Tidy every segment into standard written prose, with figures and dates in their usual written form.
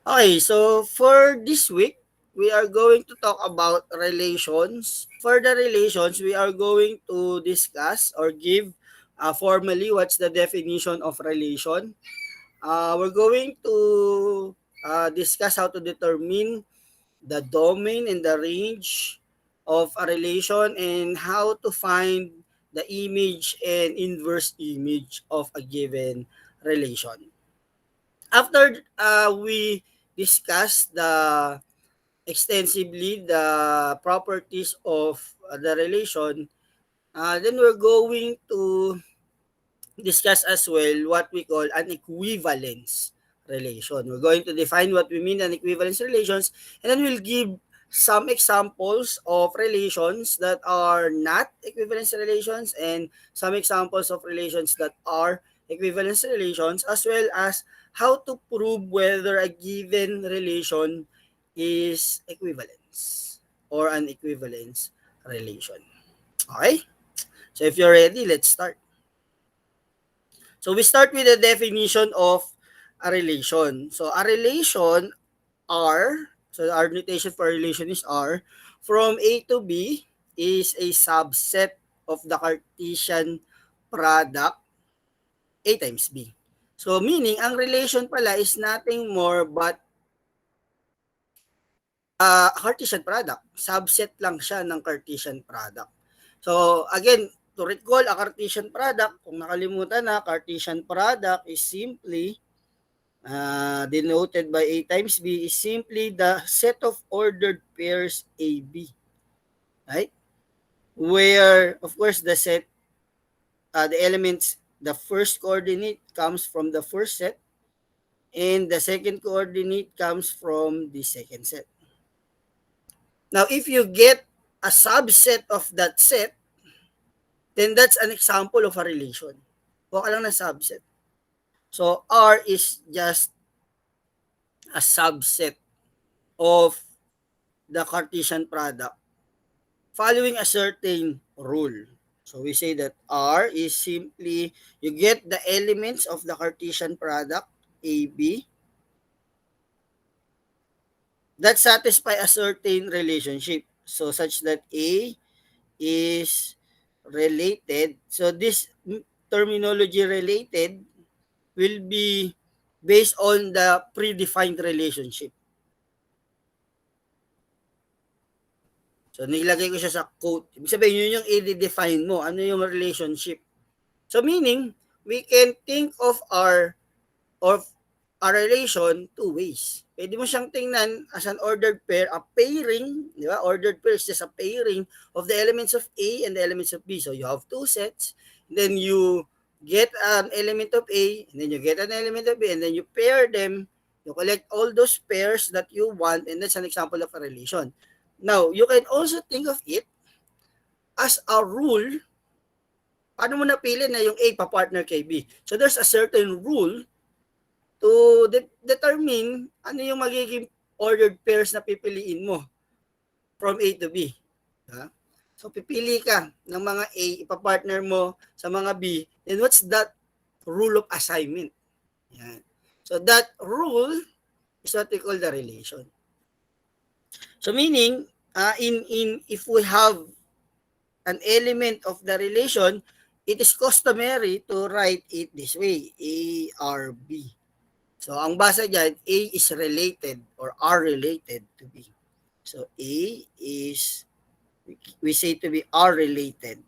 Okay, so for this week, we are going to talk about relations. For the relations, we are going to discuss or give formally what's the definition of relation. We're going to discuss how to determine the domain and the range of a relation and how to find the image and inverse image of a given relation. After we discuss extensively the properties of the relation, then we're going to discuss as well what we call an equivalence relation. We're going to define what we mean an equivalence relations, and then we'll give some examples of relations that are not equivalence relations and some examples of relations that are equivalence relations, as well as how to prove whether a given relation is equivalence or an equivalence relation. Okay? So if you're ready, let's start. So we start with the definition of a relation. So a relation R, so our notation for relation is R, from A to B is a subset of the Cartesian product A times B. So meaning, ang relation pala is nothing more but Cartesian product. Subset lang siya ng Cartesian product. So again, to recall a Cartesian product, kung nakalimutan na, Cartesian product is simply denoted by A times B is simply the set of ordered pairs AB, right? Where, of course, the elements, the first coordinate comes from the first set, and the second coordinate comes from the second set. Now, if you get a subset of that set, then that's an example of a relation. Kuha ka lang ng subset. So, R is just a subset of the Cartesian product following a certain rule. So we say that R is simply, you get the elements of the Cartesian product, AB, that satisfy a certain relationship. So such that A is related. So this terminology related will be based on the predefined relationship. So nilagay ko siya sa quote. Ibig sabihin, yun yung i-define mo. Ano yung relationship? So meaning, we can think of a relation two ways. Pwede mo siyang tingnan as an ordered pair, a pairing, di ba? Ordered pair is just a pairing of the elements of A and the elements of B. So you have two sets, then you get an element of A, and then you get an element of B, and then you pair them, you collect all those pairs that you want, and that's an example of a relation. Now, you can also think of it as a rule. Paano mo napili na yung A pa-partner kay B? So there's a certain rule to determine ano yung magiging ordered pairs na pipiliin mo from A to B. Ha? So pipili ka ng mga A, ipa-partner mo sa mga B, then what's that rule of assignment? Yan. So that rule is what we call the relation. So meaning, in if we have an element of the relation, it is customary to write it this way, A, R, B. So, ang basa dyan, A is related or are related to B. So, A is, we say to be are related.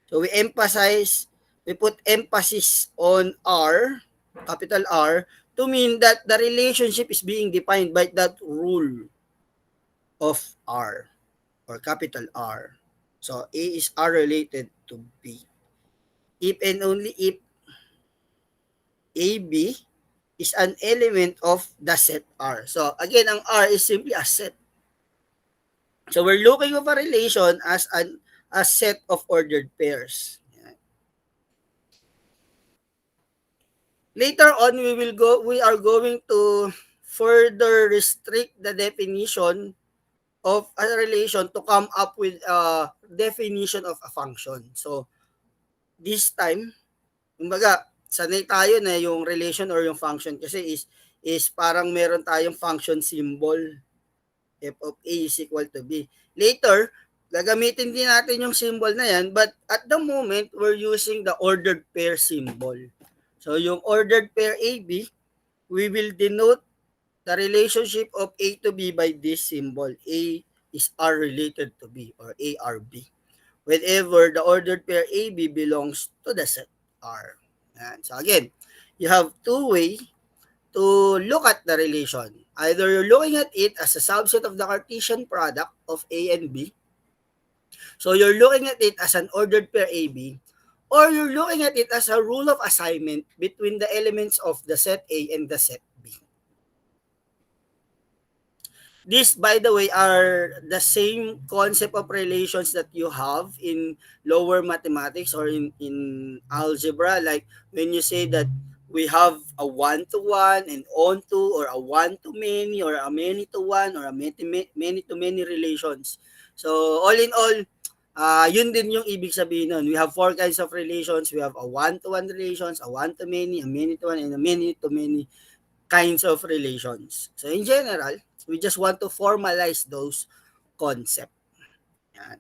So, we put emphasis on R, capital R, to mean that the relationship is being defined by that rule of R or capital R. So, A is R related to B. If and only if AB is an element of the set R. So again, ang R is simply a set. So we're looking of a relation as a set of ordered pairs. Later on, we are going to further restrict the definition of a relation to come up with a definition of a function. So this time, kumbaga, sanay tayo na yung relation or yung function kasi is parang meron tayong function symbol, f of A is equal to B. Later, gagamitin din natin yung symbol na yan, but at the moment, we're using the ordered pair symbol. So yung ordered pair AB, we will denote the relationship of A to B by this symbol. A is R related to B, or A R B. Whenever the ordered pair AB belongs to the set R. And so again, you have two ways to look at the relation. Either you're looking at it as a subset of the Cartesian product of A and B. So you're looking at it as an ordered pair AB, or you're looking at it as a rule of assignment between the elements of the set A and the set B. These, by the way, are the same concept of relations that you have in lower mathematics or in algebra. Like when you say that we have a one-to-one and on-to, or a one-to-many, or a many-to-one, or a many-to-many relations. So all in all, yun din yung ibig sabihin nun. We have four kinds of relations. We have a one-to-one relations, a one-to-many, a many-to-one, and a many-to-many kinds of relations. So in general, we just want to formalize those concepts. Yan.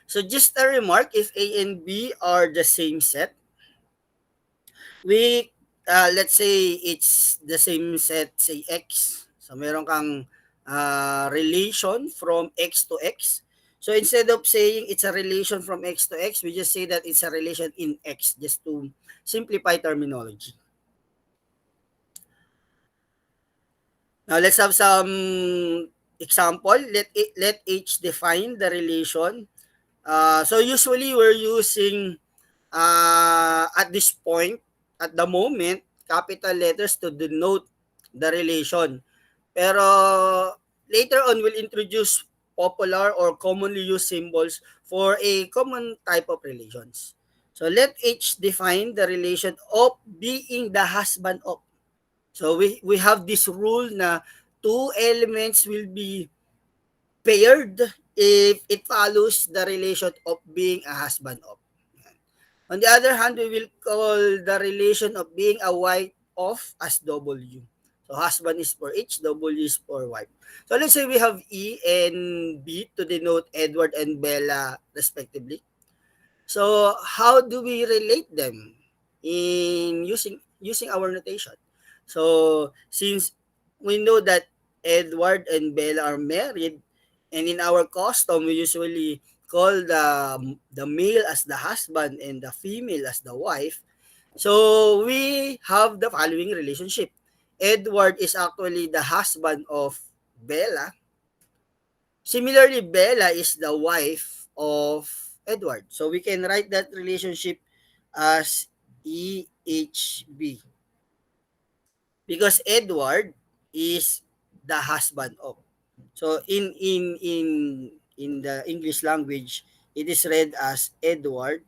So just a remark, if A and B are the same set, we, let's say it's the same set, say X. So meron kang relation from X to X. So instead of saying it's a relation from X to X, we just say that it's a relation in X, just to simplify terminology. Now let's have some example. Let H define the relation. So usually we're using at this point, at the moment, capital letters to denote the relation. Pero later on, we'll introduce popular or commonly used symbols for a common type of relations. So let H define the relation of being the husband of. So we have this rule na two elements will be paired if it follows the relation of being a husband of. On the other hand, we will call the relation of being a wife of as W. So husband is for H, W is for wife. So let's say we have E and B to denote Edward and Bella respectively. So how do we relate them in using our notation? So since we know that Edward and Bella are married, and in our custom we usually call the male as the husband and the female as the wife. So we have the following relationship. Edward is actually the husband of Bella. Similarly, Bella is the wife of Edward. So we can write that relationship as EHB, because Edward is the husband of. So in the English language, it is read as Edward.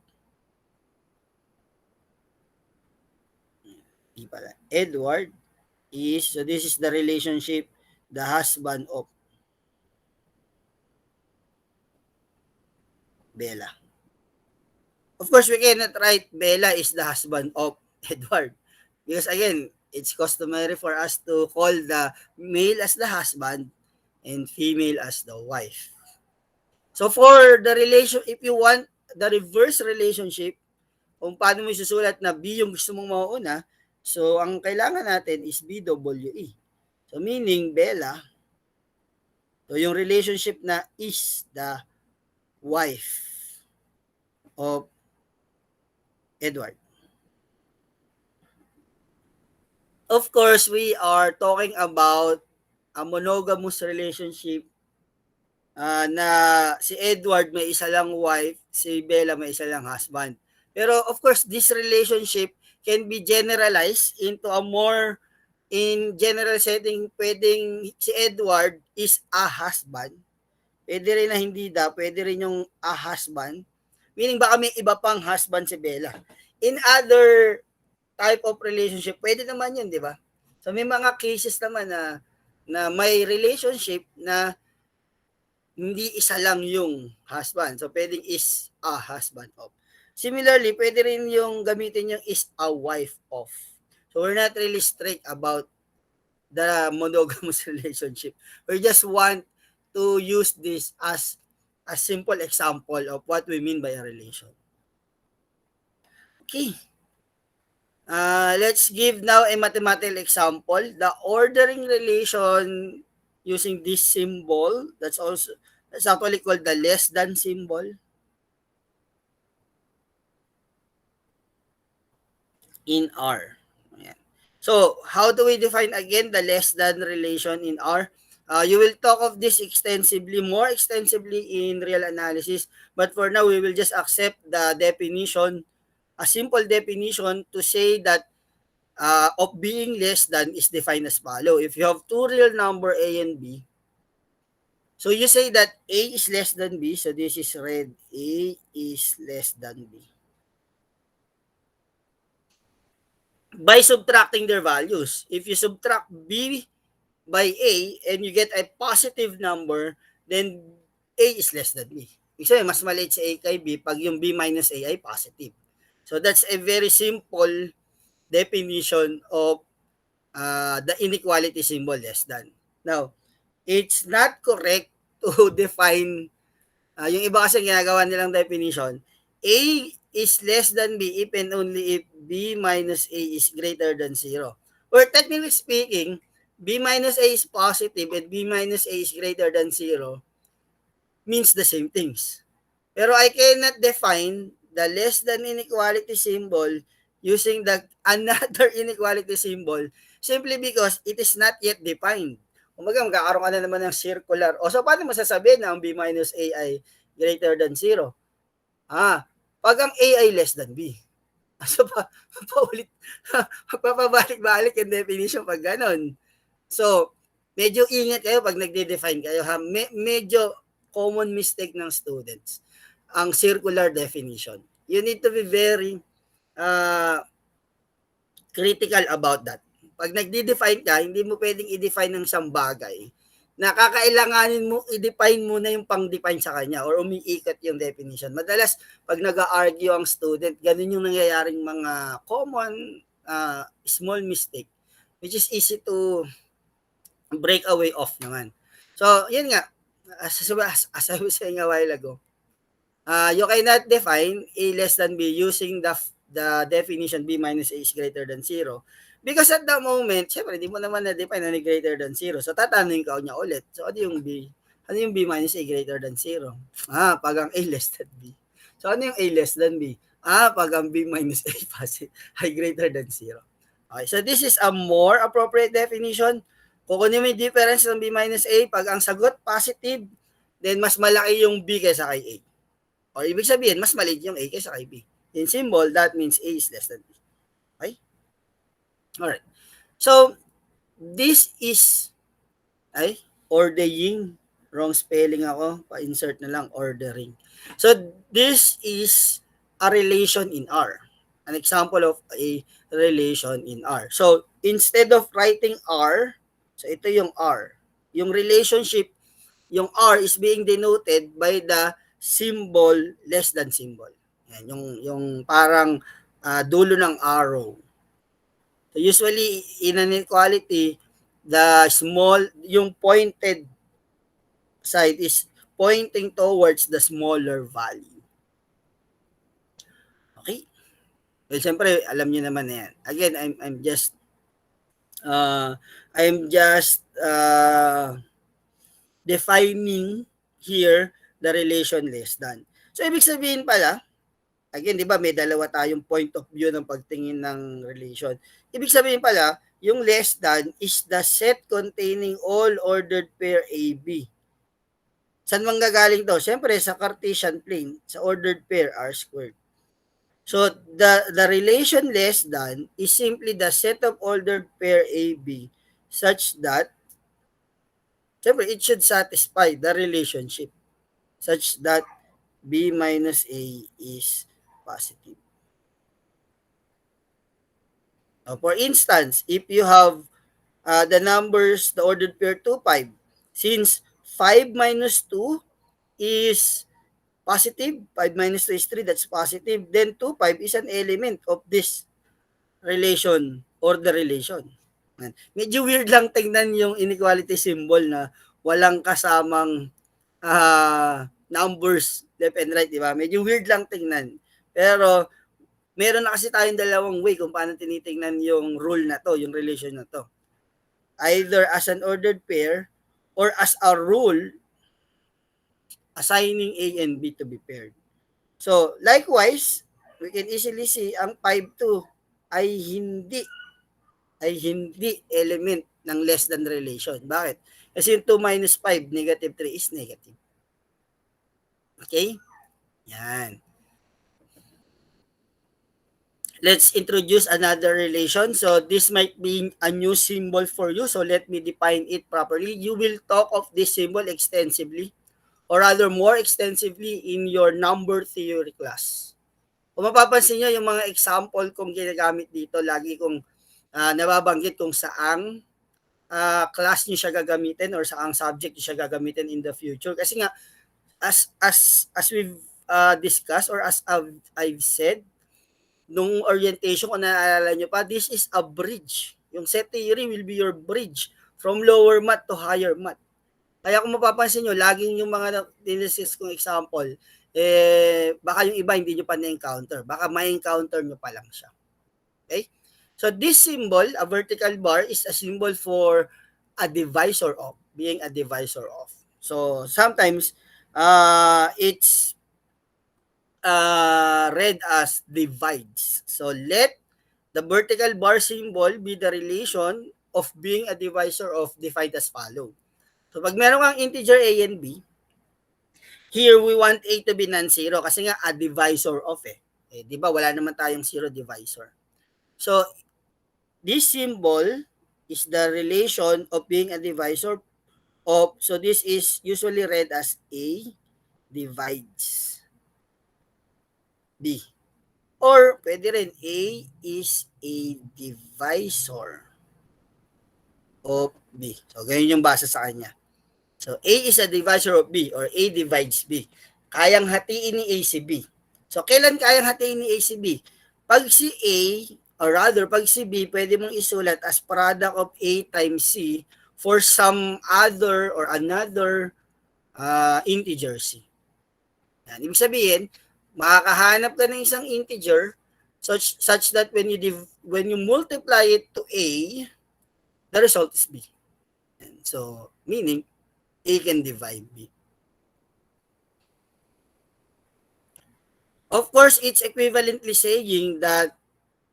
Edward is, so this is the relationship, the husband of Bella. Of course, we cannot write Bella is the husband of Edward, because again, it's customary for us to call the male as the husband and female as the wife. So for the relation, if you want the reverse relationship, kung paano mo isusulat na B yung gusto mong mauuna, so ang kailangan natin is BWE. So meaning Bella, so yung relationship na is the wife of Edward. Of course, we are talking about a monogamous relationship, na si Edward may isa lang wife, si Bella may isa lang husband. Pero of course, this relationship can be generalized into a more, in general setting, pwedeng si Edward is a husband. Pwede rin na hindi pwede rin yung a husband. Meaning baka may iba pang husband si Bella. In other type of relationship, pwede naman yun, di ba? So may mga cases naman na may relationship na hindi isa lang yung husband. So pwedeng is a husband of. Similarly, pwede rin yung gamitin yung is a wife of. So we're not really strict about the monogamous relationship. We just want to use this as a simple example of what we mean by a relation. Okay. Let's give now a mathematical example. The ordering relation using this symbol, that's actually called the less than symbol in R. Ayan. So, how do we define again the less than relation in R? You will talk of this more extensively in real analysis, but for now, we will just accept the definition, a simple definition to say that of being less than is defined as follow. If you have two real number A and B, so you say that A is less than B, so this is red, A is less than B. By subtracting their values. If you subtract B by A and you get a positive number, then A is less than B. Ibig sabihin, mas maliit si A kay B pag yung B minus A ay positive. So that's a very simple definition of the inequality symbol less than. Now, it's not correct to define, yung iba kasi ginagawa nilang definition, A is less than B if and only if B minus A is greater than 0. Or technically speaking, B minus A is positive and B minus A is greater than 0 means the same things. Pero I cannot define the less than inequality symbol using the another inequality symbol simply because it is not yet defined. Kumbaga, magkakaroon ka na naman ng circular. O so, paano masasabihin na ang B minus A ay greater than 0? Pag ang A ay less than B. So, paulit, magpapabalik-balik yung definition pag ganon. So, medyo ingat kayo pag nagde-define kayo. Medyo common mistake ng students ang circular definition. You need to be very critical about that. Pag nagde-define ka, hindi mo pwedeng i-define ng isang bagay na kakailanganin mo i-define muna yung pang-define sa kanya or umiikot yung definition. Madalas, pag nag-argue ang student, ganun yung nangyayaring mga common small mistake which is easy to break away off naman. So, yun nga, as I was saying a while ago, you cannot define A less than B using the definition B minus A is greater than 0. Because at the moment, syempre, di mo naman na-define na greater than 0. So, tatanungin ka niya ulit. So, ano yung B? Ano yung B minus A greater than 0? Pag ang A less than B. So, ano yung A less than B? Pag ang B minus A ay greater than 0. Okay, so this is a more appropriate definition. Kukunin mo yung difference ng B minus A. Pag ang sagot positive, then mas malaki yung B kaysa kay A. O ibig sabihin, mas maliit yung A kaysa kay B. In symbol, that means A is less than B. Okay? Alright. So, this is, ordering. Wrong spelling ako. Pa-insert na lang, ordering. So, this is a relation in R. An example of a relation in R. So, instead of writing R, so ito yung R. Yung relationship, yung R is being denoted by the symbol less than symbol. Yan, yung parang dulo ng arrow. So usually in an inequality, yung pointed side is pointing towards the smaller value. Okay? Well, siyempre, alam niyo naman na yan. Again, I'm just defining here the relation less than. So, ibig sabihin pala, again, di ba, may dalawa tayong point of view ng pagtingin ng relation. Ibig sabihin pala, yung less than is the set containing all ordered pair AB. Saan manggagaling to? Siyempre, sa Cartesian plane, sa ordered pair R squared. So, the relation less than is simply the set of ordered pair AB such that, siyempre, it should satisfy the relationship such that B minus A is positive. For instance, if you have the numbers, the ordered pair 2, 5, since 5 minus 2 is positive, 5 minus 2 is 3, that's positive, then 2, 5 is an element of this relation or the relation. Medyo weird lang tingnan yung inequality symbol na walang kasamang numbers left and right, di ba? Medyo weird lang tingnan. Pero meron na kasi tayong dalawang way kung paano tinitingnan yung rule na to, yung relation na to. Either as an ordered pair or as a rule assigning A and B to be paired. So, likewise, we can easily see ang 5-2 ay hindi element ng less than relation. Bakit? Kasi yung 2 minus 5, negative 3 is negative. Okay? Yan. Let's introduce another relation. So this might be a new symbol for you. So let me define it properly. You will talk of this symbol extensively or rather more extensively in your number theory class. Kung mapapansin nyo, yung mga example kong ginagamit dito, lagi kong nababanggit kung saang class nyo siya gagamitin or saang subject nyo siya gagamitin in the future. Kasi nga, as we've discussed or as I've said, nung orientation, kung naalala nyo pa, this is a bridge. Yung set theory will be your bridge from lower math to higher math. Kaya kung mapapansin nyo, laging yung mga diniscuss kong example, baka yung iba hindi nyo pa na-encounter. Baka ma-encounter nyo pa lang siya. Okay? So this symbol, a vertical bar, is a symbol for a divisor of, being a divisor of. So sometimes, it's read as divides. So let the vertical bar symbol be the relation of being a divisor of defined as follow. So pag meron kang integer a and b, here we want a to be non-zero kasi nga a divisor of di ba wala naman tayong zero divisor. So this symbol is the relation of being a divisor of, so this is usually read as a divides b. Or pwede rin a is a divisor of b. So ganyan yung basa sa kanya. So, A is a divisor of B or A divides B. Kayang hatiin ni A si B. So, kailan kayang hatiin ni A si B? Pag si A, or rather, pag si B, pwede mong isulat as product of A times C for some other or another integer C. Yan. Ibig sabihin, makakahanap ka ng isang integer such that when you multiply it to A, the result is B. And so, meaning, A can divide B. Of course, it's equivalently saying that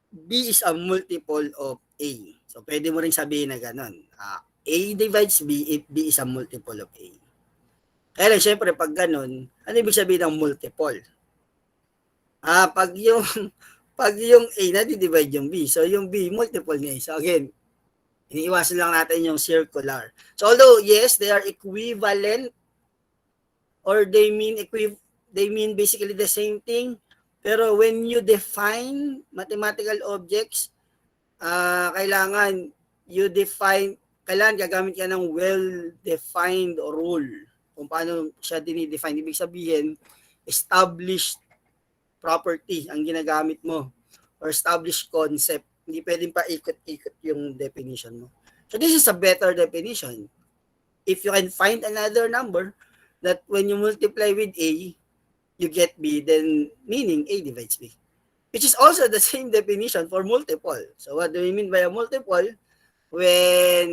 B is a multiple of A. So, pwede mo rin sabihin na ganun. A divides B if B is a multiple of A. Kaya lang, syempre, pag ganun, ano ibig sabihin ng multiple? Pag yung pag yung A na divide yung B. So, yung B, multiple niya. So, again, iniiwasan lang natin yung circular. So, although, yes, they are equivalent or they mean basically the same thing, pero when you define mathematical objects, kailangan gagamit ka ng well-defined rule kung paano siya dinidefine. Ibig sabihin, established property ang ginagamit mo or established concept. Hindi pwedeng pa ikot-ikot yung definition mo. So this is a better definition. If you can find another number that when you multiply with A, you get B, then meaning A divides B. Which is also the same definition for multiple. So what do we mean by a multiple? When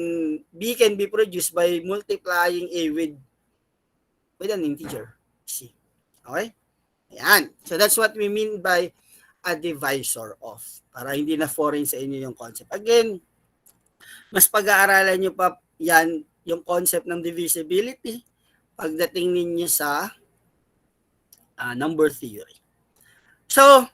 B can be produced by multiplying A with an integer, C. Okay? Ayan. So that's what we mean by a divisor of. Para hindi na foreign sa inyo yung concept. Again, mas pag-aaralan nyo pa yan, yung concept ng divisibility, pagdating ninyo sa number theory. So,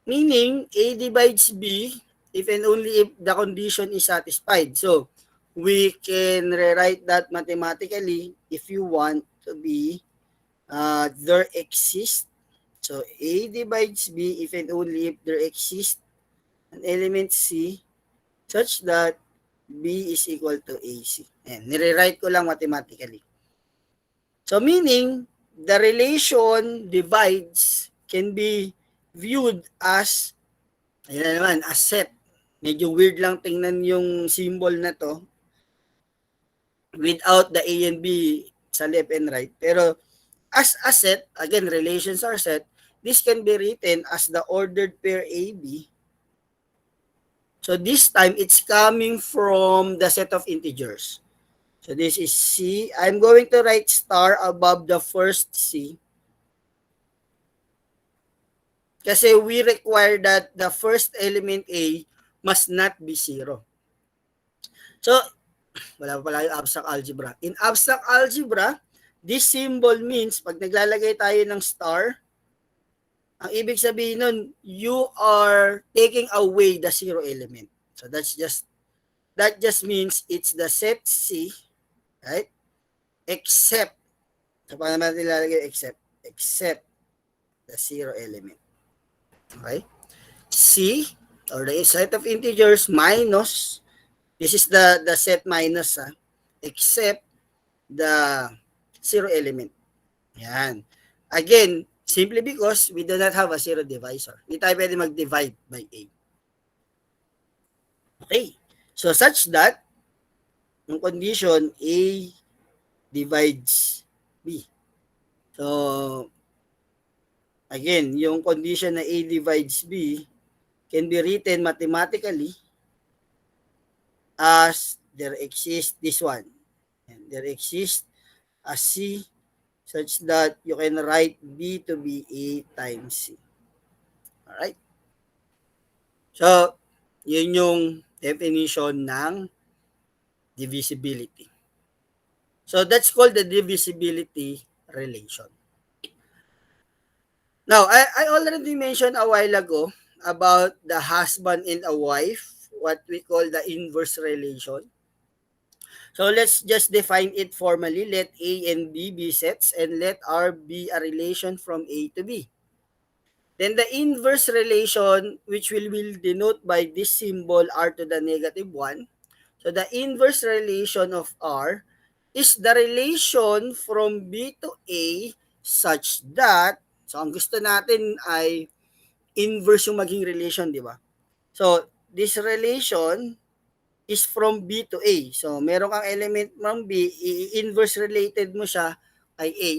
meaning A divides B if and only if the condition is satisfied. So, we can rewrite that mathematically if you want to be there exists. So, A divides B if and only if there exists an element C such that B is equal to AC. And nire-write ko lang mathematically. So, meaning, the relation divides can be viewed as, ayan naman, a set. Medyo weird lang tingnan yung symbol na to without the A and B sa left and right. Pero as a set, again, relations are set, this can be written as the ordered pair AB. So this time, it's coming from the set of integers. So this is C. I'm going to write star above the first C. Kasi we require that the first element A must not be 0. So, wala pa pala yung abstract algebra. In abstract algebra, this symbol means, pag naglalagay tayo ng star, ang ibig sabihin nun, you are taking away the 0 element. So that just means it's the set C, right? Except, so paano natin nilalagay except the 0 element. Okay? C, or the set of integers minus, this is the set minus, except the 0 element. Yan. Again, simply because we do not have a 0 divisor. Hindi tayo pwede mag-divide by A. Okay. So such that, yung condition, A divides B. So, again, yung condition na A divides B can be written mathematically as there exists this one. And there exists a C such that you can write B to be A times C. Alright? So, yun yung definition ng divisibility. So, that's called the divisibility relation. Now, I already mentioned a while ago about the husband and a wife, what we call the inverse relation. So let's just define it formally. Let A and B be sets and let R be a relation from A to B. Then the inverse relation, which we will denote by this symbol R to the negative 1. So the inverse relation of R is the relation from B to A such that, so ang gusto natin ay inverse yung maging relation, di ba? So this relation is from B to A. So meron kang element from B, i-inverse related mo siya kay A.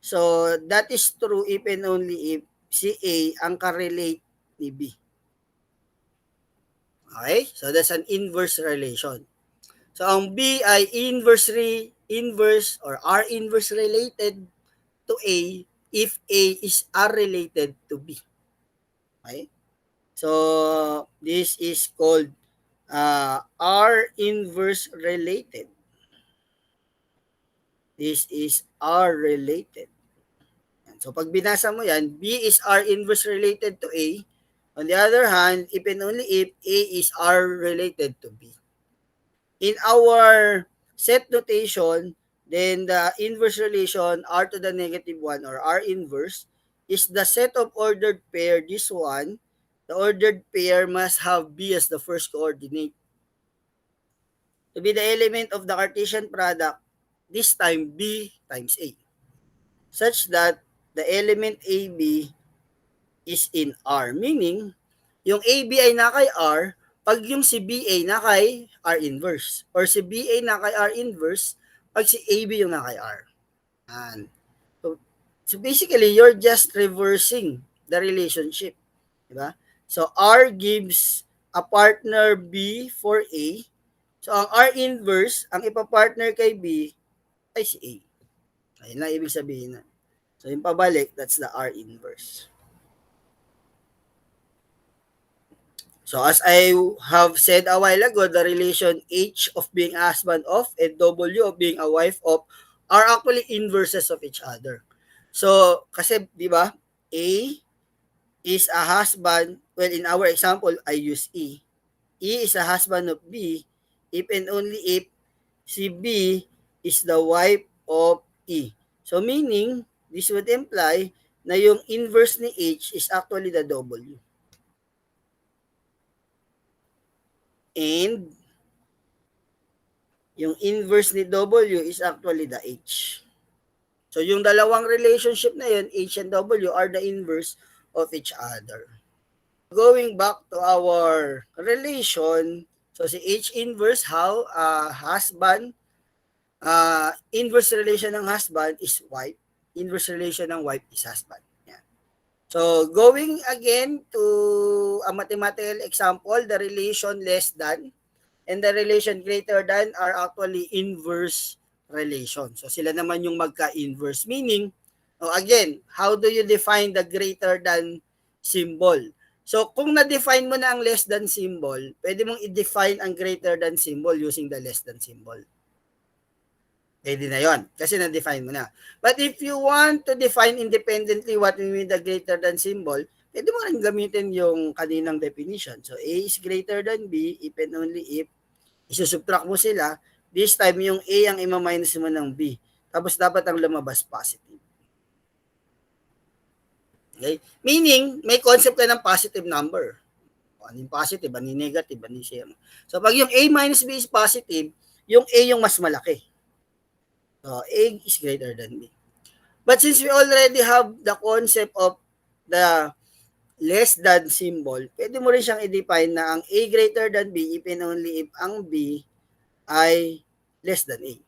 So that is true if and only if si A ang ka-relate ni B. Okay? So that's an inverse relation. So ang B ay inverse or R inverse related to A if A is R related to B. Okay? So this is called R inverse related. This is R related. So pag binasa mo yan, B is R inverse related to A. On the other hand, if and only if A is R related to B. In our set notation, then the inverse relation R to the negative 1 or R inverse is the set of ordered pair. This one, the ordered pair must have B as the first coordinate. To be the element of the Cartesian product, this time B times A. Such that the element AB is in R. Meaning, yung AB ay na kay R, pag yung si BA na kay R inverse. Or si BA na kay R inverse, pag si AB yung na kay R. And so basically, you're just reversing the relationship. Diba? So R gives a partner B for A. So ang R inverse, ang ipapartner kay B ay si A. Ayun lang ibig sabihin na. So yung pabalik, that's the R inverse. So as I have said a while ago, the relation H of being a husband of and W of being a wife of are actually inverses of each other. So kasi 'di ba, A is a husband, well in our example I use E. E is a husband of B if and only if si B is the wife of E. So meaning, this would imply na yung inverse ni H is actually the W. And yung inverse ni W is actually the H. So yung dalawang relationship na yun, H and W, are the inverse of each other. Going back to our relation, so si H inverse how husband, inverse relation ng husband is wife, inverse relation ng wife is husband. Yan. So going again to a mathematical example, the relation less than and the relation greater than are actually inverse relation. So sila naman yung magka-inverse. Meaning, again, how do you define the greater than symbol? So kung na-define mo na ang less than symbol, pwede mong i-define ang greater than symbol using the less than symbol. Pwede na yon kasi na-define mo na. But if you want to define independently what we mean the greater than symbol, pwede mo rin gamitin yung kaninang definition. So A is greater than B if and only if isusubtract mo sila, this time yung A ang ima-minus mo ng B. Tapos dapat ang lumabas positive. Okay? Meaning, may concept ka ng positive number. Ano yung positive, ano yung negative, ano yung zero. So pag yung A minus B is positive, yung A yung mas malaki. So A is greater than B. But since we already have the concept of the less than symbol, pwede mo rin siyang i-define na ang A greater than B if and only if ang B ay less than A.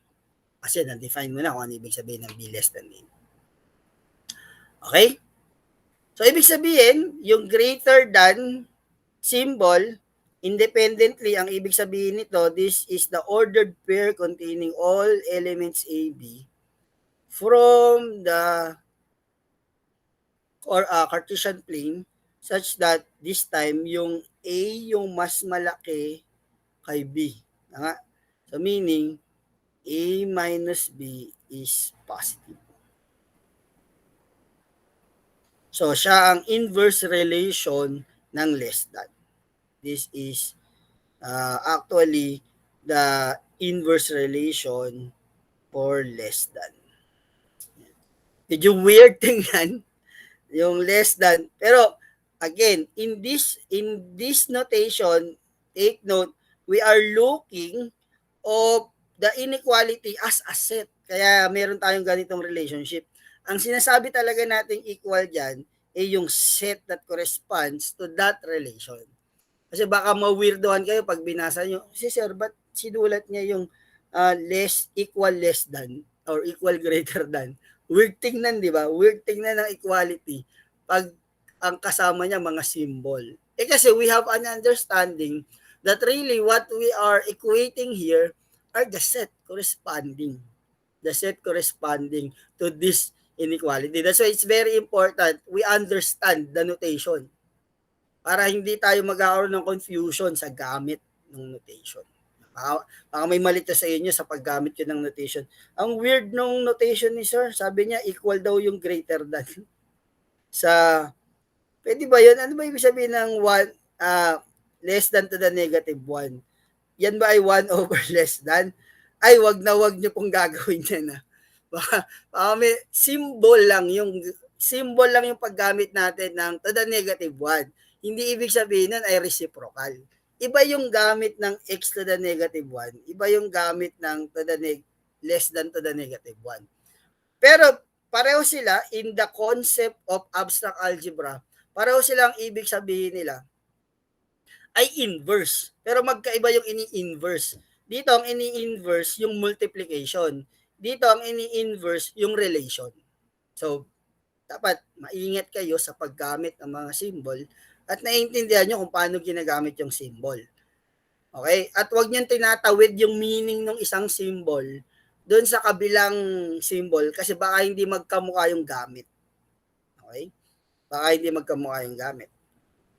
Kasi na-define mo na kung ano ibig sabihin ng B less than A. Okay? So, ibig sabihin, yung greater than symbol, independently, ang ibig sabihin nito, this is the ordered pair containing all elements A, B from the Cartesian plane such that this time, yung A yung mas malaki kay B. So, meaning, A minus B is positive. So, siya ang inverse relation ng less than. This is actually the inverse relation for less than. Medyo weird tingnan yung less than. Pero, again, in this notation, take note, we are looking of the inequality as a set. Kaya meron tayong ganitong relationship. Ang sinasabi talaga nating equal dyan ay yung set that corresponds to that relation. Kasi baka ma-weirdohan kayo pag binasa nyo, si sir, ba't sinulat niya yung less, equal, less than, or equal, greater than? Weird tingnan, di ba? Weird tingnan ng equality pag ang kasama niya mga symbol. Kasi we have an understanding that really what we are equating here are the set corresponding. The set corresponding to this inequality. That's why it's very important we understand the notation para hindi tayo magkakaroon ng confusion sa gamit ng notation. Baka may malito sa inyo sa paggamit ko ng notation. Ang weird nung notation ni sir, sabi niya equal daw yung greater than. Sa, pwede ba yun? Ano ba ibig sabihin ng less than to the negative 1? Yan ba ay 1 over less than? Ay, wag niyo pong gagawin yan. Baka may symbol lang yung paggamit natin ng to the negative 1. Hindi ibig sabihin nun ay reciprocal. Iba yung gamit ng x to the negative 1. Iba yung gamit ng to the less than to the negative 1. Pero pareho sila in the concept of abstract algebra. Pareho silang ibig sabihin nila ay inverse. Pero magkaiba yung ini-inverse. Dito ang ini-inverse yung multiplication. Dito ang ini-inverse yung relation. So, dapat maingat kayo sa paggamit ng mga symbol at naiintindihan nyo kung paano ginagamit yung symbol. Okay? At huwag nyo tinatawid yung meaning ng isang symbol doon sa kabilang symbol kasi baka hindi magkamukha yung gamit. Okay? Baka hindi magkamukha yung gamit.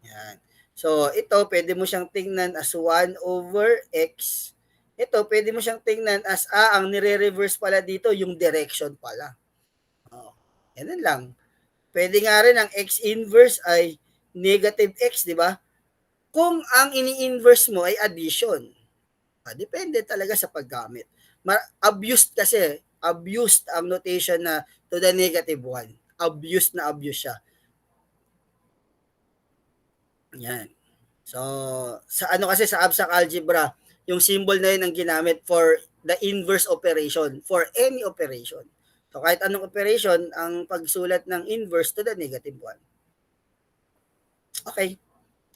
Yan. So, ito, pwede mo siyang tingnan as 1 over x. Ito, pwede mo siyang tingnan as, ang nire-reverse pala dito, yung direction pala. Yan lang. Pwede nga rin ang x inverse ay negative x, di ba? Kung ang ini-inverse mo ay addition. Depende talaga sa paggamit. Abused ang notation na to the negative 1. Abused siya. Yan. So, sa abstract algebra, yung symbol na yun ang ginamit for the inverse operation, for any operation. So, kahit anong operation, ang pagsulat ng inverse to the negative 1. Okay.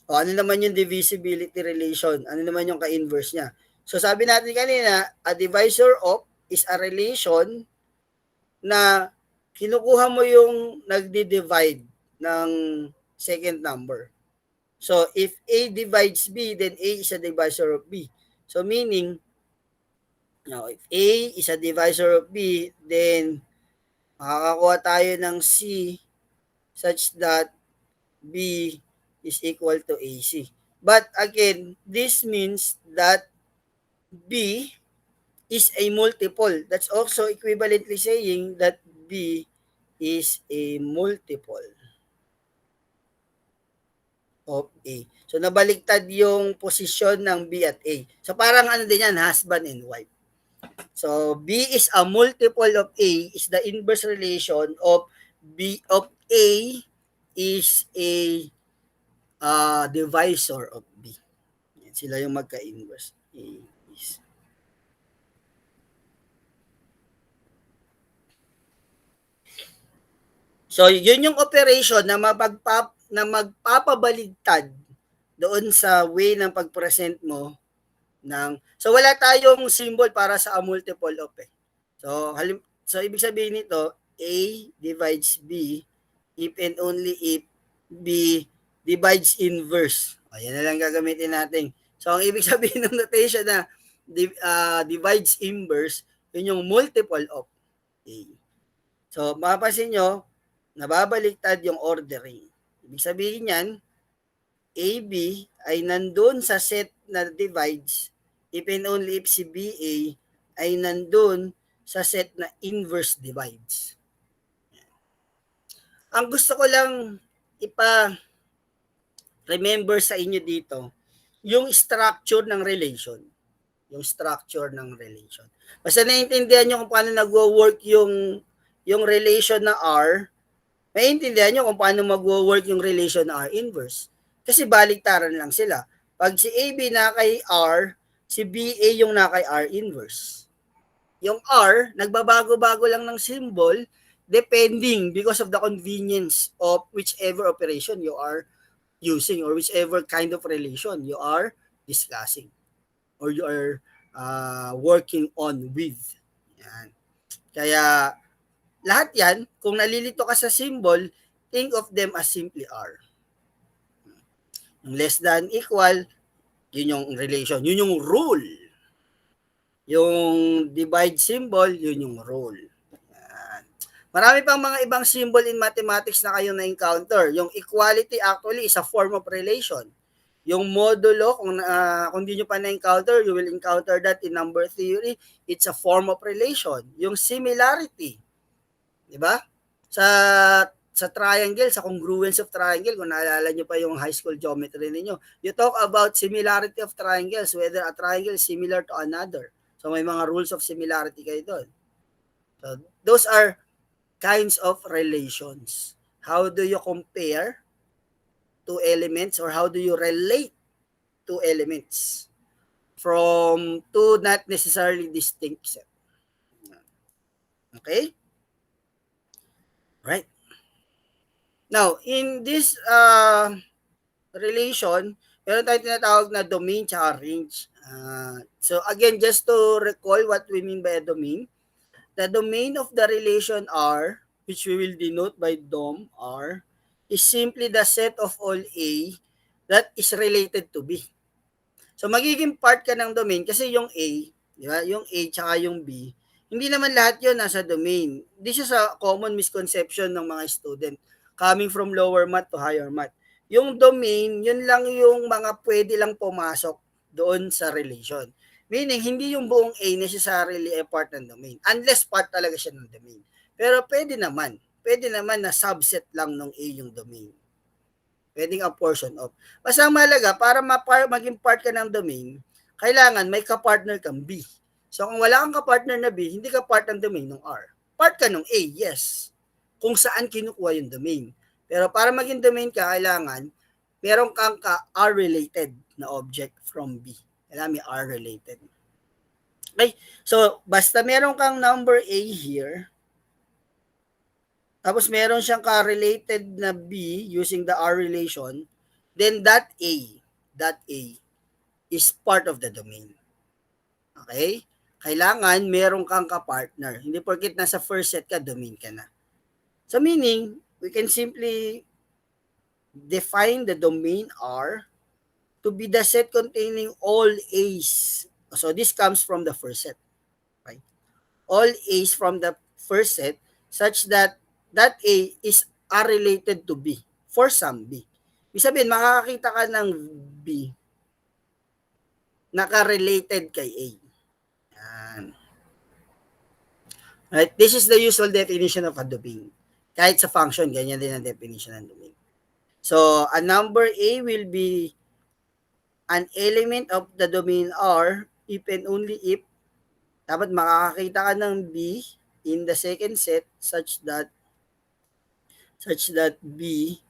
O ano naman yung divisibility relation? Ano naman yung ka-inverse niya? So sabi natin kanina, a divisor of is a relation na kinukuha mo yung nagdi-divide ng second number. So if A divides B, then A is a divisor of B. So meaning, if A is a divisor of B, then makakakuha tayo ng C such that B is equal to AC. But again, this means that B is a multiple. That's also equivalently saying that B is a multiple of A. So nabaliktad yung posisyon ng B at A. So parang ano din yan, husband and wife. So B is a multiple of A is the inverse relation of B of A is a divisor of B. Yan, sila yung magka-inverse. A is. So yun yung operation na magpapabaligtad doon sa way ng pag-present mo ng so wala tayong symbol para sa a multiple of eh. So ibig sabihin nito A divides B if and only if B divides inverse. Ayan na lang gagamitin natin. So ang ibig sabihin ng notation na divides inverse, yun yung multiple of A. So mapapansin nyo, nababaliktad yung ordering. Ibig sabihin yan, AB ay nandun sa set na divides if and only if si BA ay nandun sa set na inverse divides. Ang gusto ko lang remember sa inyo dito, yung structure ng relation. Yung structure ng relation. Basta naiintindihan nyo kung paano nagwo-work yung relation na R, naiintindihan nyo kung paano magwo-work yung relation na R inverse. Kasi baliktaran lang sila. Pag si AB na kay R, si BA yung na kay R inverse. Yung R, nagbabago-bago lang ng symbol depending because of the convenience of whichever operation you are using or whichever kind of relation you are discussing or you are working on with. Yan. Kaya lahat yan, kung nalilito ka sa symbol, think of them as simply are. Yung less than equal, yun yung relation, yun yung rule. Yung divide symbol, yun yung rule. Yan. Marami pang mga ibang symbol in mathematics na kayo na-encounter. Yung equality actually is a form of relation. Yung modulo, kung di nyo pa na-encounter, you will encounter that in number theory. It's a form of relation. Yung similarity, di ba? Sa triangle, sa congruence of triangle, kung naalala nyo pa yung high school geometry ninyo, you talk about similarity of triangles, whether a triangle is similar to another. So may mga rules of similarity kayo doon. So those are kinds of relations. How do you compare two elements or how do you relate two elements from two not necessarily distinct set? Okay? Right. Now, in this relation, meron tayong tinatawag na domain tsaka range. So again, just to recall what we mean by a domain, the domain of the relation R, which we will denote by dom R, is simply the set of all A that is related to B. So magiging part ka ng domain kasi yung A, di ba? Yung A tsaka yung B, hindi naman lahat 'yon nasa domain. This is a common misconception ng mga student coming from lower math to higher math. Yung domain, yun lang yung mga pwede lang pumasok doon sa relation. Meaning, hindi yung buong A necessarily a part ng domain. Unless part talaga siya ng domain. Pero pwede naman. Pwede naman na subset lang ng A yung domain. Pwedeng a portion of. Basta ang mahalaga, para maging part ka ng domain, kailangan may kapartner kang B. So kung wala kang kapartner na B, hindi ka part ng domain ng R. Part ka ng A, yes. Kung saan kinukuha yung domain. Pero para maging domain ka, kailangan meron kang R-related na object from B. Kailangan may R-related. Okay, so basta meron kang number A here, tapos meron siyang ka-related na B using the R relation, then that A is part of the domain. Okay? Kailangan meron kang ka-partner. Hindi porket nasa first set ka, domain ka na. So meaning, we can simply define the domain R to be the set containing all A's. So this comes from the first set, right? All A's from the first set such that that A is R related to B for some B. Ibig sabihin, makakakita ka ng B naka-related kay A. Yan. Right? This is the usual definition of a domain. Kahit sa function, ganyan din ang definition ng domain. So, a number A will be an element of the domain R if and only if dapat makakakita ka ng B in the second set such that B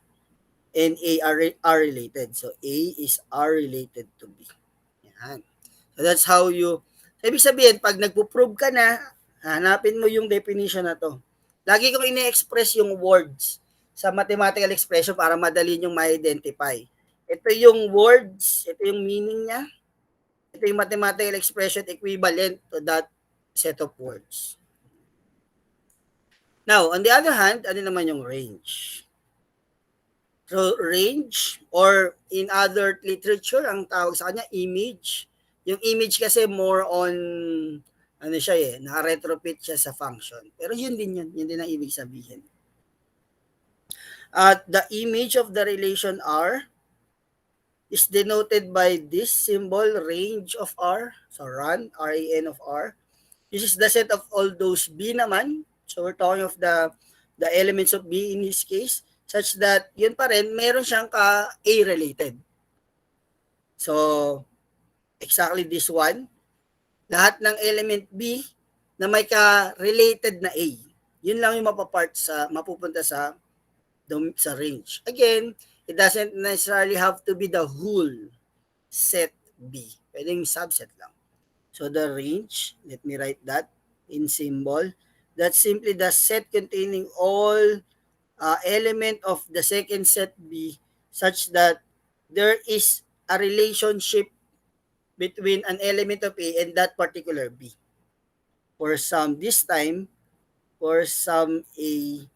and A are related. So A is R related to B. Yan. So that's how you ibig sabihin pag nagpo-prove ka na, hanapin mo yung definition na to. Lagi kong ine-express yung words sa mathematical expression para madali yung ma-identify. Ito yung words, ito yung meaning niya, ito yung mathematical expression equivalent to that set of words. Now, on the other hand, ano naman yung range? So, range or in other literature, ang tawag sa kanya, image. Yung image kasi more on, ano siya naka-retrofit siya sa function. Pero yun din yun. Yun din ang ibig sabihin. The image of the relation R is denoted by this symbol, range of R. So, RAN, R-A-N of R. This is the set of all those B naman. So, we're talking of the elements of B in this case, such that yun pa rin, meron siyang ka-A related. So, exactly this one. Lahat ng element B na may ka-related na A. Yun lang yung mapupunta sa range. Again, it doesn't necessarily have to be the whole set B. Pwedeng subset lang. So the range, let me write that in symbol. That's simply the set containing all element of the second set B such that there is a relationship between an element of A and that particular B. For some this time, for some A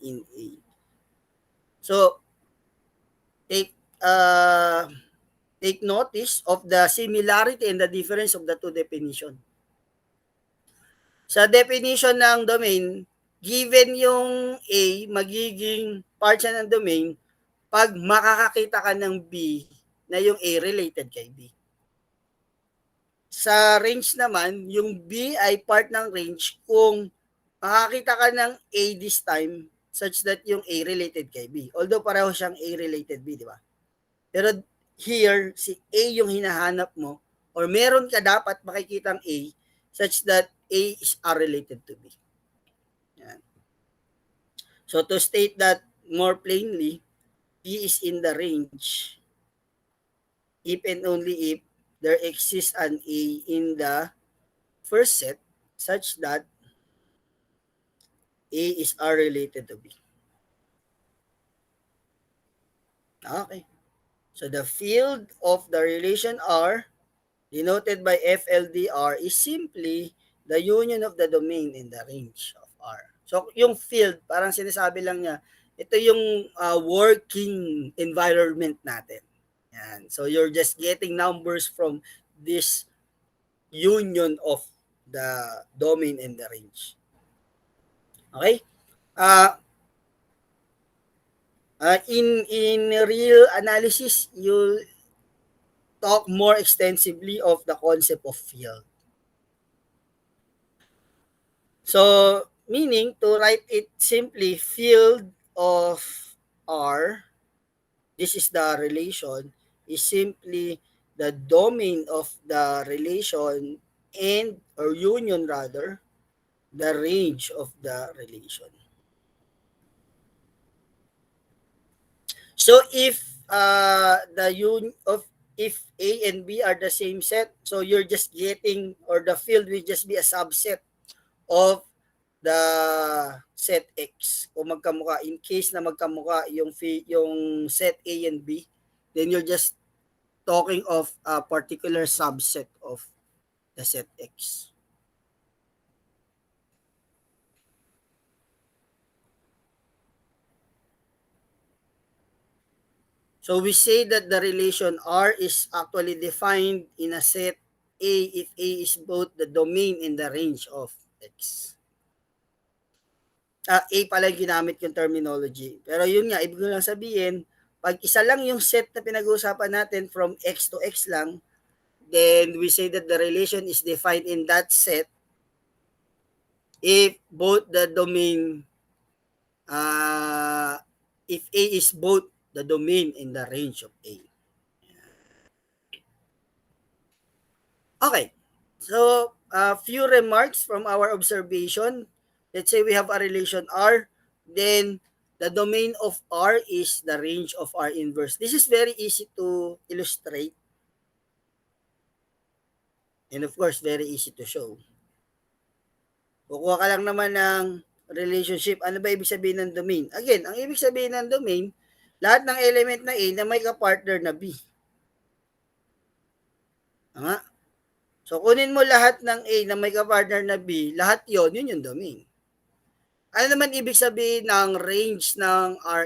in A. So take notice of the similarity and the difference of the two definition. Sa definition ng domain, given yung A, magiging part siya ng domain pag makakakita ka ng B na yung A related kay B. Sa range naman, yung B ay part ng range kung makakita ka ng A this time such that yung A related kay B. Although pareho siyang A related B, di ba? Pero here, si A yung hinahanap mo or meron ka dapat makikitang A such that A is R related to B. Yan. So to state that more plainly, B is in the range if and only if there exists an A in the first set such that A is R related to B. Okay. So the field of the relation R denoted by FLDR is simply the union of the domain in the range of R. So yung field, parang sinasabi lang niya, ito yung working environment natin. Yan. So you're just getting numbers from this union of the domain and the range. Okay? In real analysis, you'll talk more extensively of the concept of field. So, meaning to write it simply, field of R, this is the relation, is simply the domain of the relation and or union rather, the range of the relation. So if if A and B are the same set, so you're just getting or the field will just be a subset of the set X kung magkamukha. In case na magkamukha yung set A and B, then you're just talking of a particular subset of the set X. So we say that the relation R is actually defined in a set A if A is both the domain and the range of X. A pala yung ginamit yung terminology. Pero yun nga, ibig ko lang sabihin, pag isa lang yung set na pinag-uusapan natin from X to X lang, then we say that the relation is defined in that set if both the domain, uh, if A is both the domain and the range of A. Okay. So, a few remarks from our observation. Let's say we have a relation R, then the domain of R is the range of R inverse. This is very easy to illustrate and of course very easy to show. Kukuha ka lang naman ng relationship. Ano ba ibig sabihin ng domain? Again, ang ibig sabihin ng domain, lahat ng element na A na may kapartner na B. Tama? So, kunin mo lahat ng A na may kapartner na B, lahat yun yung domain. Ano naman ibig sabihin ng range ng R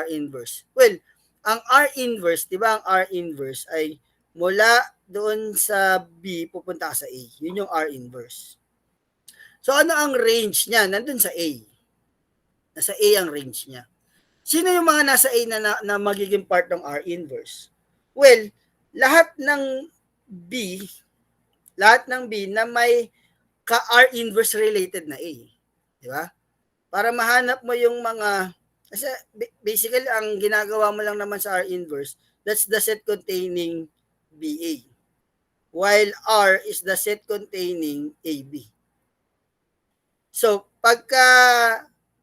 inverse? Well, ang R inverse, 'di ba, ang R inverse ay mula doon sa B pupunta sa A. Yun yung R inverse. So ano ang range niya? Nandun sa A. Nasa A ang range niya. Sino yung mga nasa A na magiging part ng R inverse? Well, lahat ng B, lahat ng B na may ka-R inverse related na A. Di ba? Para mahanap mo yung mga, kasi basically ang ginagawa mo lang naman sa R inverse, that's the set containing BA. While R is the set containing AB. So, pagka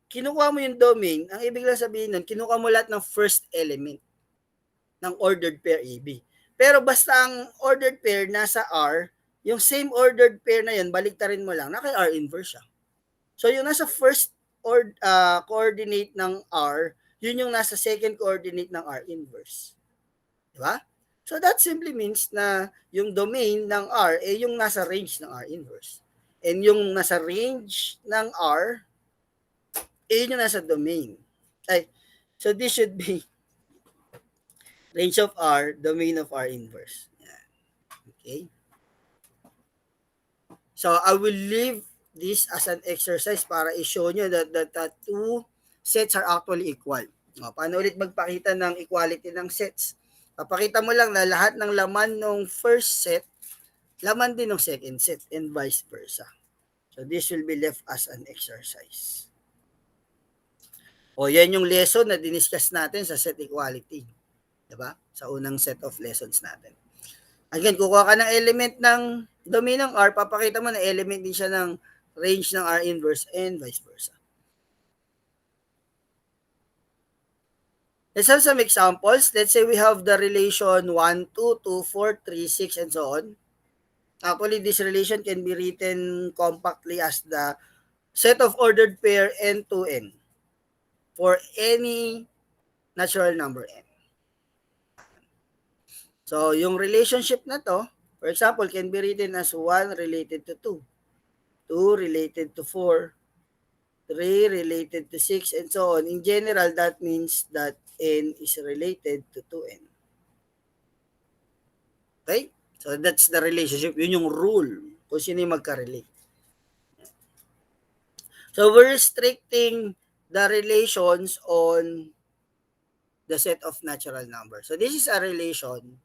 kinukuha mo yung domain, ang ibig lang sabihin nun, kinukuha mo lahat ng first element ng ordered pair AB. Pero basta ang ordered pair nasa R, yung same ordered pair na yun, baliktarin mo lang, naka R inverse siya. So, yung nasa first coordinate ng R, yun yung nasa second coordinate ng R inverse. Di ba? So, that simply means na yung domain ng R, yung nasa range ng R inverse. And yung nasa range ng R, yun yung nasa domain. Ay, so this should be range of R, domain of R inverse. Yan. Okay? So, I will leave this as an exercise para i-show nyo that the two sets are actually equal. O, paano ulit magpakita ng equality ng sets? Papakita mo lang na lahat ng laman ng first set, laman din ng second set and vice versa. So, this will be left as an exercise. O, yan yung lesson na diniscuss natin sa set equality. Diba? Sa unang set of lessons natin. Again, kukuha ka ng element ng domain ng R, papakita mo na element din siya ng range ng R inverse and vice versa. Let's have some examples. Let's say we have the relation 1, 2, 2, 4, 3, 6, and so on. Actually, this relation can be written compactly as the set of ordered pair n to n for any natural number n. So, yung relationship na to, for example, can be written as 1 related to 2, 2 related to 4, 3 related to 6, and so on. In general, that means that n is related to 2n. Okay? So, that's the relationship. Yun yung rule kung sino yung magka-relate. So, we're restricting the relations on the set of natural numbers. So, this is a relation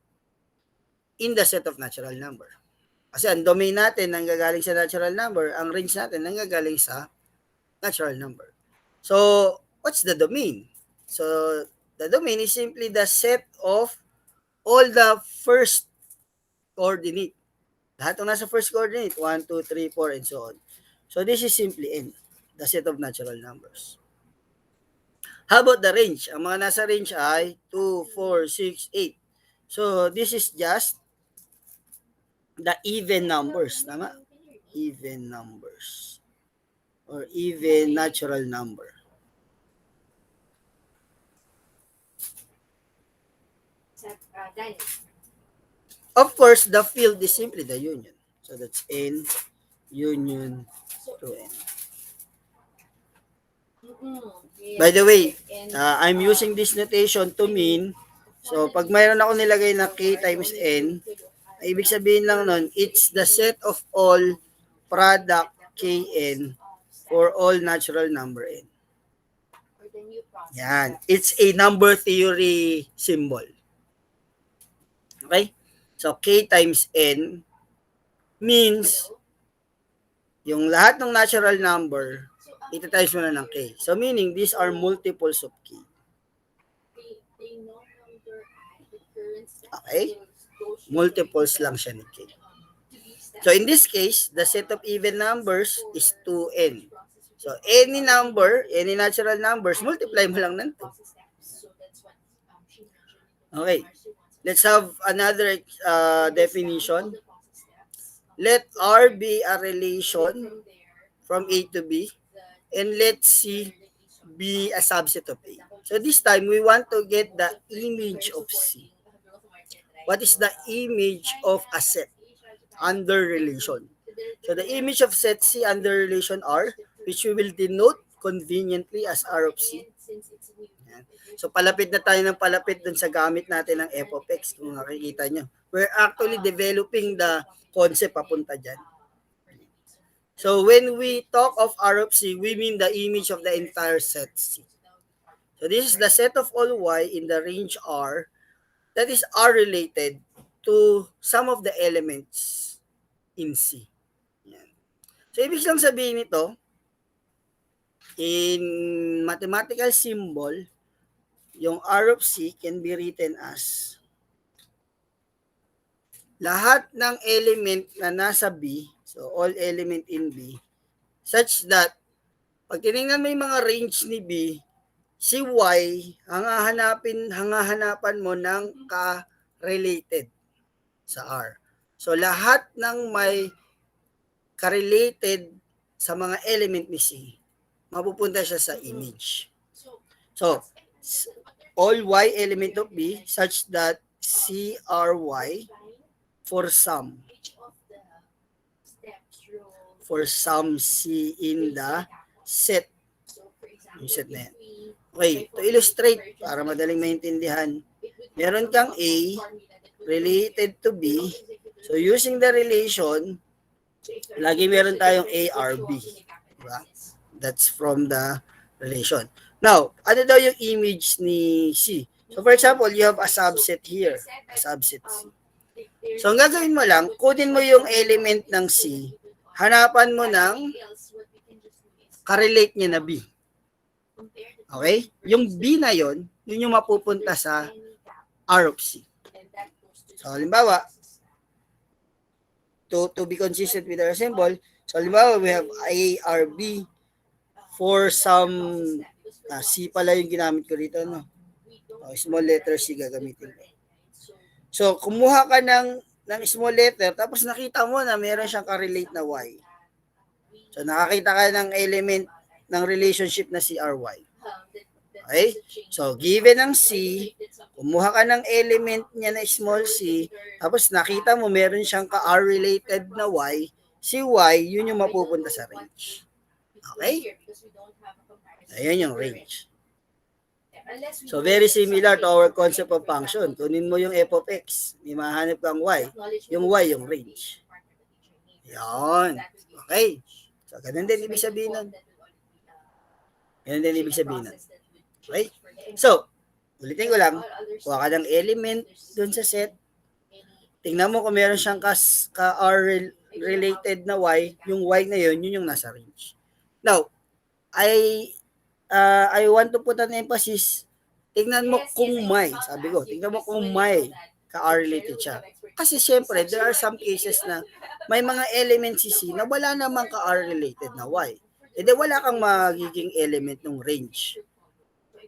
in the set of natural number. Kasi ang domain natin nanggagaling sa natural number, ang range natin nanggagaling sa natural number. So, what's the domain? So, the domain is simply the set of all the first coordinate. Lahat ng nasa first coordinate, 1, 2, 3, 4, and so on. So, this is simply n, the set of natural numbers. How about the range? Ang mga nasa range ay 2, 4, 6, 8. So, this is just the even numbers. Tama? Even numbers. or even natural number. Of course, the field is simply the union. So that's N union to N. By the way, I'm using this notation to mean, so pag mayroon ako nilagay na K times N, ibig sabihin lang nun, it's the set of all product Kn for all natural number N. Yan. It's a number theory symbol. Okay? So, K times N means yung lahat ng natural number, iti-times mo na ng K. So, meaning, these are multiples of K. Okay? Multiples lang siya ni K. So, in this case, the set of even numbers is 2n. So, any number, any natural numbers, multiply mo lang ng 2. Okay. Let's have another definition. Let R be a relation from A to B, and let C be a subset of A. So this time, we want to get the image of C. What is the image of a set under relation? So the image of set C under relation R, which we will denote conveniently as R of C. Yan. So palapit na tayo ng palapit dun sa gamit natin ng f of x, kung nakikita nyo. We're actually developing the concept papunta dyan. So when we talk of R of C, we mean the image of the entire set C. So this is the set of all y in the range R that is R related to some of the elements in C. Yan. So ibig lang sabihin nito, in mathematical symbol, yung R of C can be written as lahat ng element na nasa B, so all element in B, such that pag tinignan mo yung mga range ni B, si Y, hangahanapan mo ng ka-related sa R. So lahat ng may ka-related sa mga element ni C, mapupunta siya sa image. So, all Y element of B such that CRY for some C in the set. Yung set na yan. Okay, to illustrate, para madaling maintindihan, meron kang A related to B. So, using the relation, lagi meron tayong ARB. Diba? That's from the relation. Now, ano daw yung image ni C? So, for example, you have a subset here. A subset C. So, ang gagawin mo lang, kunin mo yung element ng C, hanapan mo ng ka-relate niya na B. Okay? Yung B na yon, yun yung mapupunta sa R of C. So, halimbawa, to be consistent with our symbol, so halimbawa, we have ARB for some C pala yung ginamit ko rito, no? Small letter C gagamitin ko. So, kumuha ka ng small letter, tapos nakita mo na meron siyang ka-relate na Y. So, nakakita ka ng element ng relationship na CRY. Okay? So, given ang C, kumuha ka ng element niya na small c, tapos nakita mo meron siyang ka-R-related na Y, si Y, yun yung mapupunta sa range. Okay? Ayan yung range. So, very similar to our concept of function. Kunin mo yung f of x, may mahanap kang y. Yung y, yung range. Yan. Okay. So, ganun din ibig sabihin nun. Ganun din ibig sabihin nun. Okay? So, ulitin ko lang, kuha ka ng element dun sa set. Tingnan mo kung meron siyang ka-R related na y, yung y na yun, yun yung nasa range. Now, I want to put an emphasis, tingnan mo kung may, sabi ko, tingnan mo kung may ka-R-related siya. Kasi syempre, there are some cases na may mga elements si C na wala namang ka-R-related na Y. E di wala kang magiging element ng range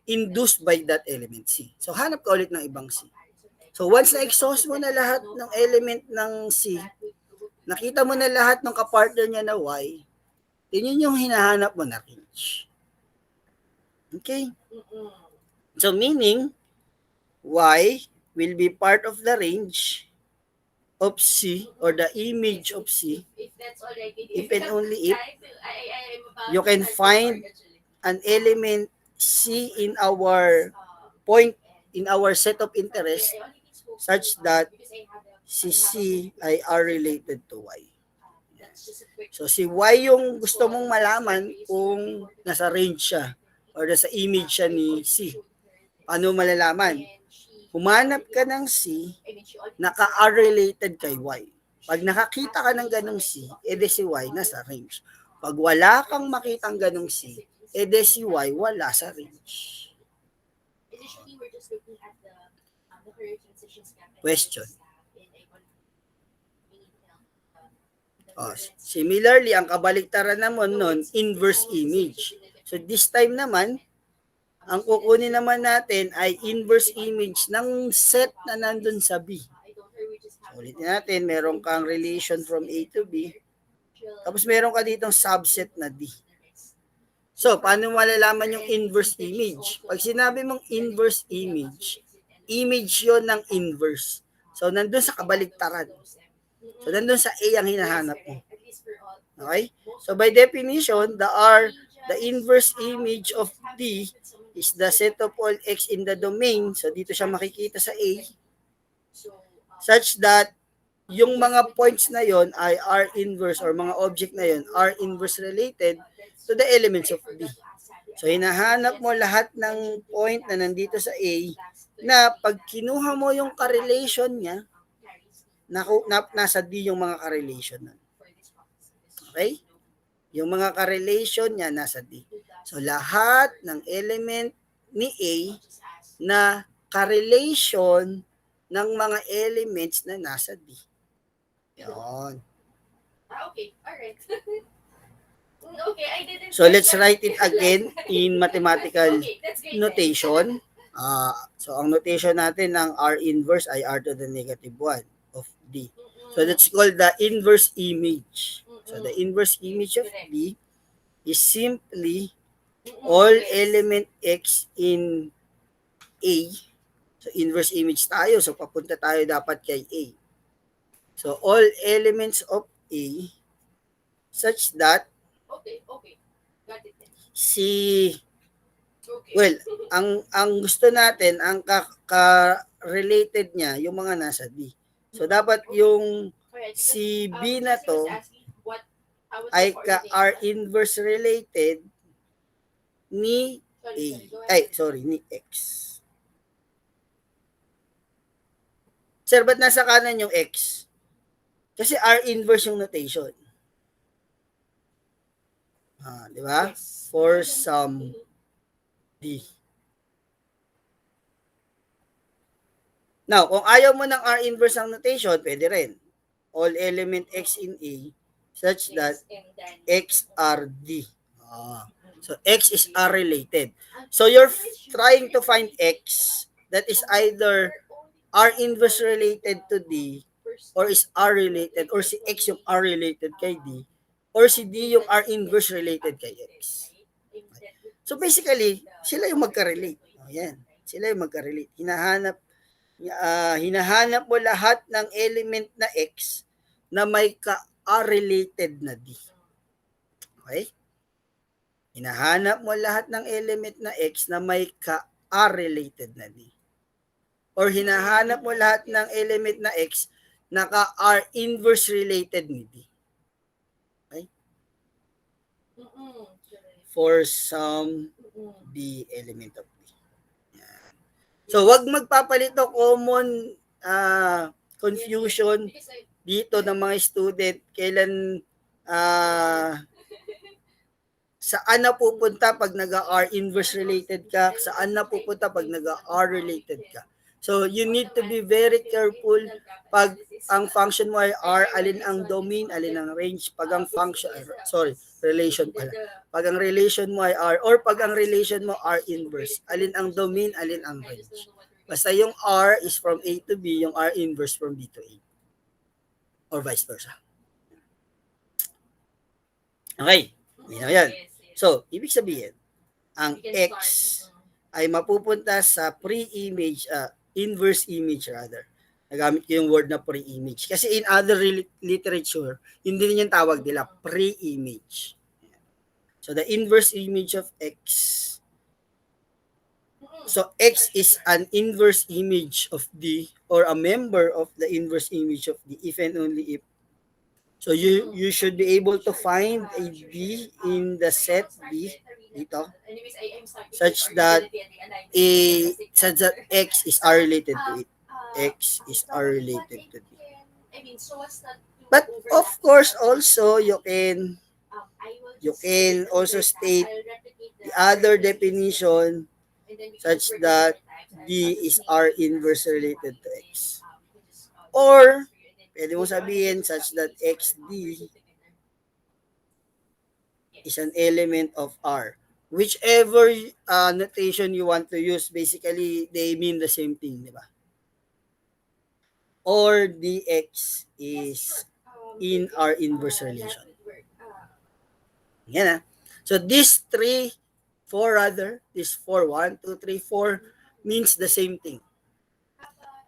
induced by that element C. So, hanap ka ulit ng ibang C. So, once na-exhaust mo na lahat ng element ng C, nakita mo na lahat ng kapartner niya na Y, Yun yung hinahanap mo na range. Okay? So meaning, Y will be part of the range of C or the image of C if and only if you can find an element C in our point in our set of interest such that si C ay are related to Y. So si Y yung gusto mong malaman kung nasa range siya or nasa image siya ni C. Paano malalaman? Humanap ka ng C na ka-related kay Y. Pag nakakita ka ng ganong C, edi si Y nasa range. Pag wala kang makitang ganong C, edi si Y wala sa range. Question. Similarly, ang kabaliktaran naman nun, inverse image. So this time naman, ang kukunin naman natin ay inverse image ng set na nandun sa B. So, ulitin natin, meron kang relation from A to B. Tapos meron ka ditong subset na D. So, paano malalaman yung inverse image? Pag sinabi mong inverse image yon ng inverse. So, nandun sa kabaliktaran. So, nandun sa A ang hinahanap mo. Okay? So, by definition, the inverse image of D is the set of all X in the domain. So, dito siya makikita sa A. Such that, yung mga points na yon ay R inverse or mga object na yon are inverse related to the elements of D. So, hinahanap mo lahat ng point na nandito sa A na pag kinuha mo yung correlation niya, nasa D yung mga correlation nun. Okay? Yung mga correlation niya nasa D. So, lahat ng element ni A na correlation ng mga elements na nasa D. Yun. Okay. Alright. Okay, I didn't. So, let's write it again in mathematical notation. So, ang notation natin ng R inverse ay R to the negative 1 of D. So, that's called the inverse image. So, the inverse image of D is simply all element X in A. So, inverse image tayo. So, papunta tayo dapat kay A. So, all elements of A such that Okay. Got it. si well, ang gusto natin, ang ka-related niya, yung mga nasa D. So, dapat yung si B na to ay ka-R inverse related ni A. Ni X. Sir, ba't nasa kanan yung X? Kasi R inverse yung notation. Di ba? For some D. Now, kung ayaw mo ng R inverse ang notation, pwede rin. All element X in A such that X are D. So, X is R related. So, you're trying to find X that is either R inverse related to D or is R related or si X yung R related kay D or si D yung R inverse related kay X. So basically, sila yung magka-relate. Yan. Sila yung magka-relate. Hinahanap mo lahat ng element na X na may ka-R related na D. Okay? Hinahanap mo lahat ng element na X na may ka-R related na D. Or hinahanap mo lahat ng element na X na ka-R inverse related ni D. Okay? For some B element of D. Yan. So, wag magpapalit ng common confusion dito ng mga student kailan saan na pupunta pag nag-R inverse related ka, saan na pupunta pag nag-R related ka. So, you need to be very careful pag ang function mo ay R, alin ang domain, alin ang range. Pag ang relation pala. Pag ang relation mo ay R, or pag ang relation mo R inverse, alin ang domain, alin ang range. Basta yung R is from A to B, yung R inverse from B to A. Or vice versa. Okay. Yan. Yes, yes. So, ibig sabihin, ang We can X start. ay mapupunta sa pre-image, inverse image rather. Nagamit ko yung word na pre-image. Kasi in other literature, hindi din yung tawag nila, pre-image. So, the inverse image of X. So, X is an inverse image of D or a member of the inverse image of D if and only if. So, you should be able to find a D in the set B dito Anyways, I'm starting such that a such that X is R related to it. X is R related to D. I mean, so as not to But of overlap course, the other also ones. I will you just can state also over state I'll replicate the the other purpose definition and then we can such just work that it more times. D I'll is just R name it inverse as related to Y, X. we can just do the Or, next for you and then pwede mo later on I sabihin can just such copy that paste or XD we're good together. is an Yes. element of R. Whichever notation you want to use, basically, they mean the same thing, di ba? Or dx Yes, is sure. in If our inverse that relation. would work. Yan ah. So these three, four rather, this four, one, two, three, four, means the same thing.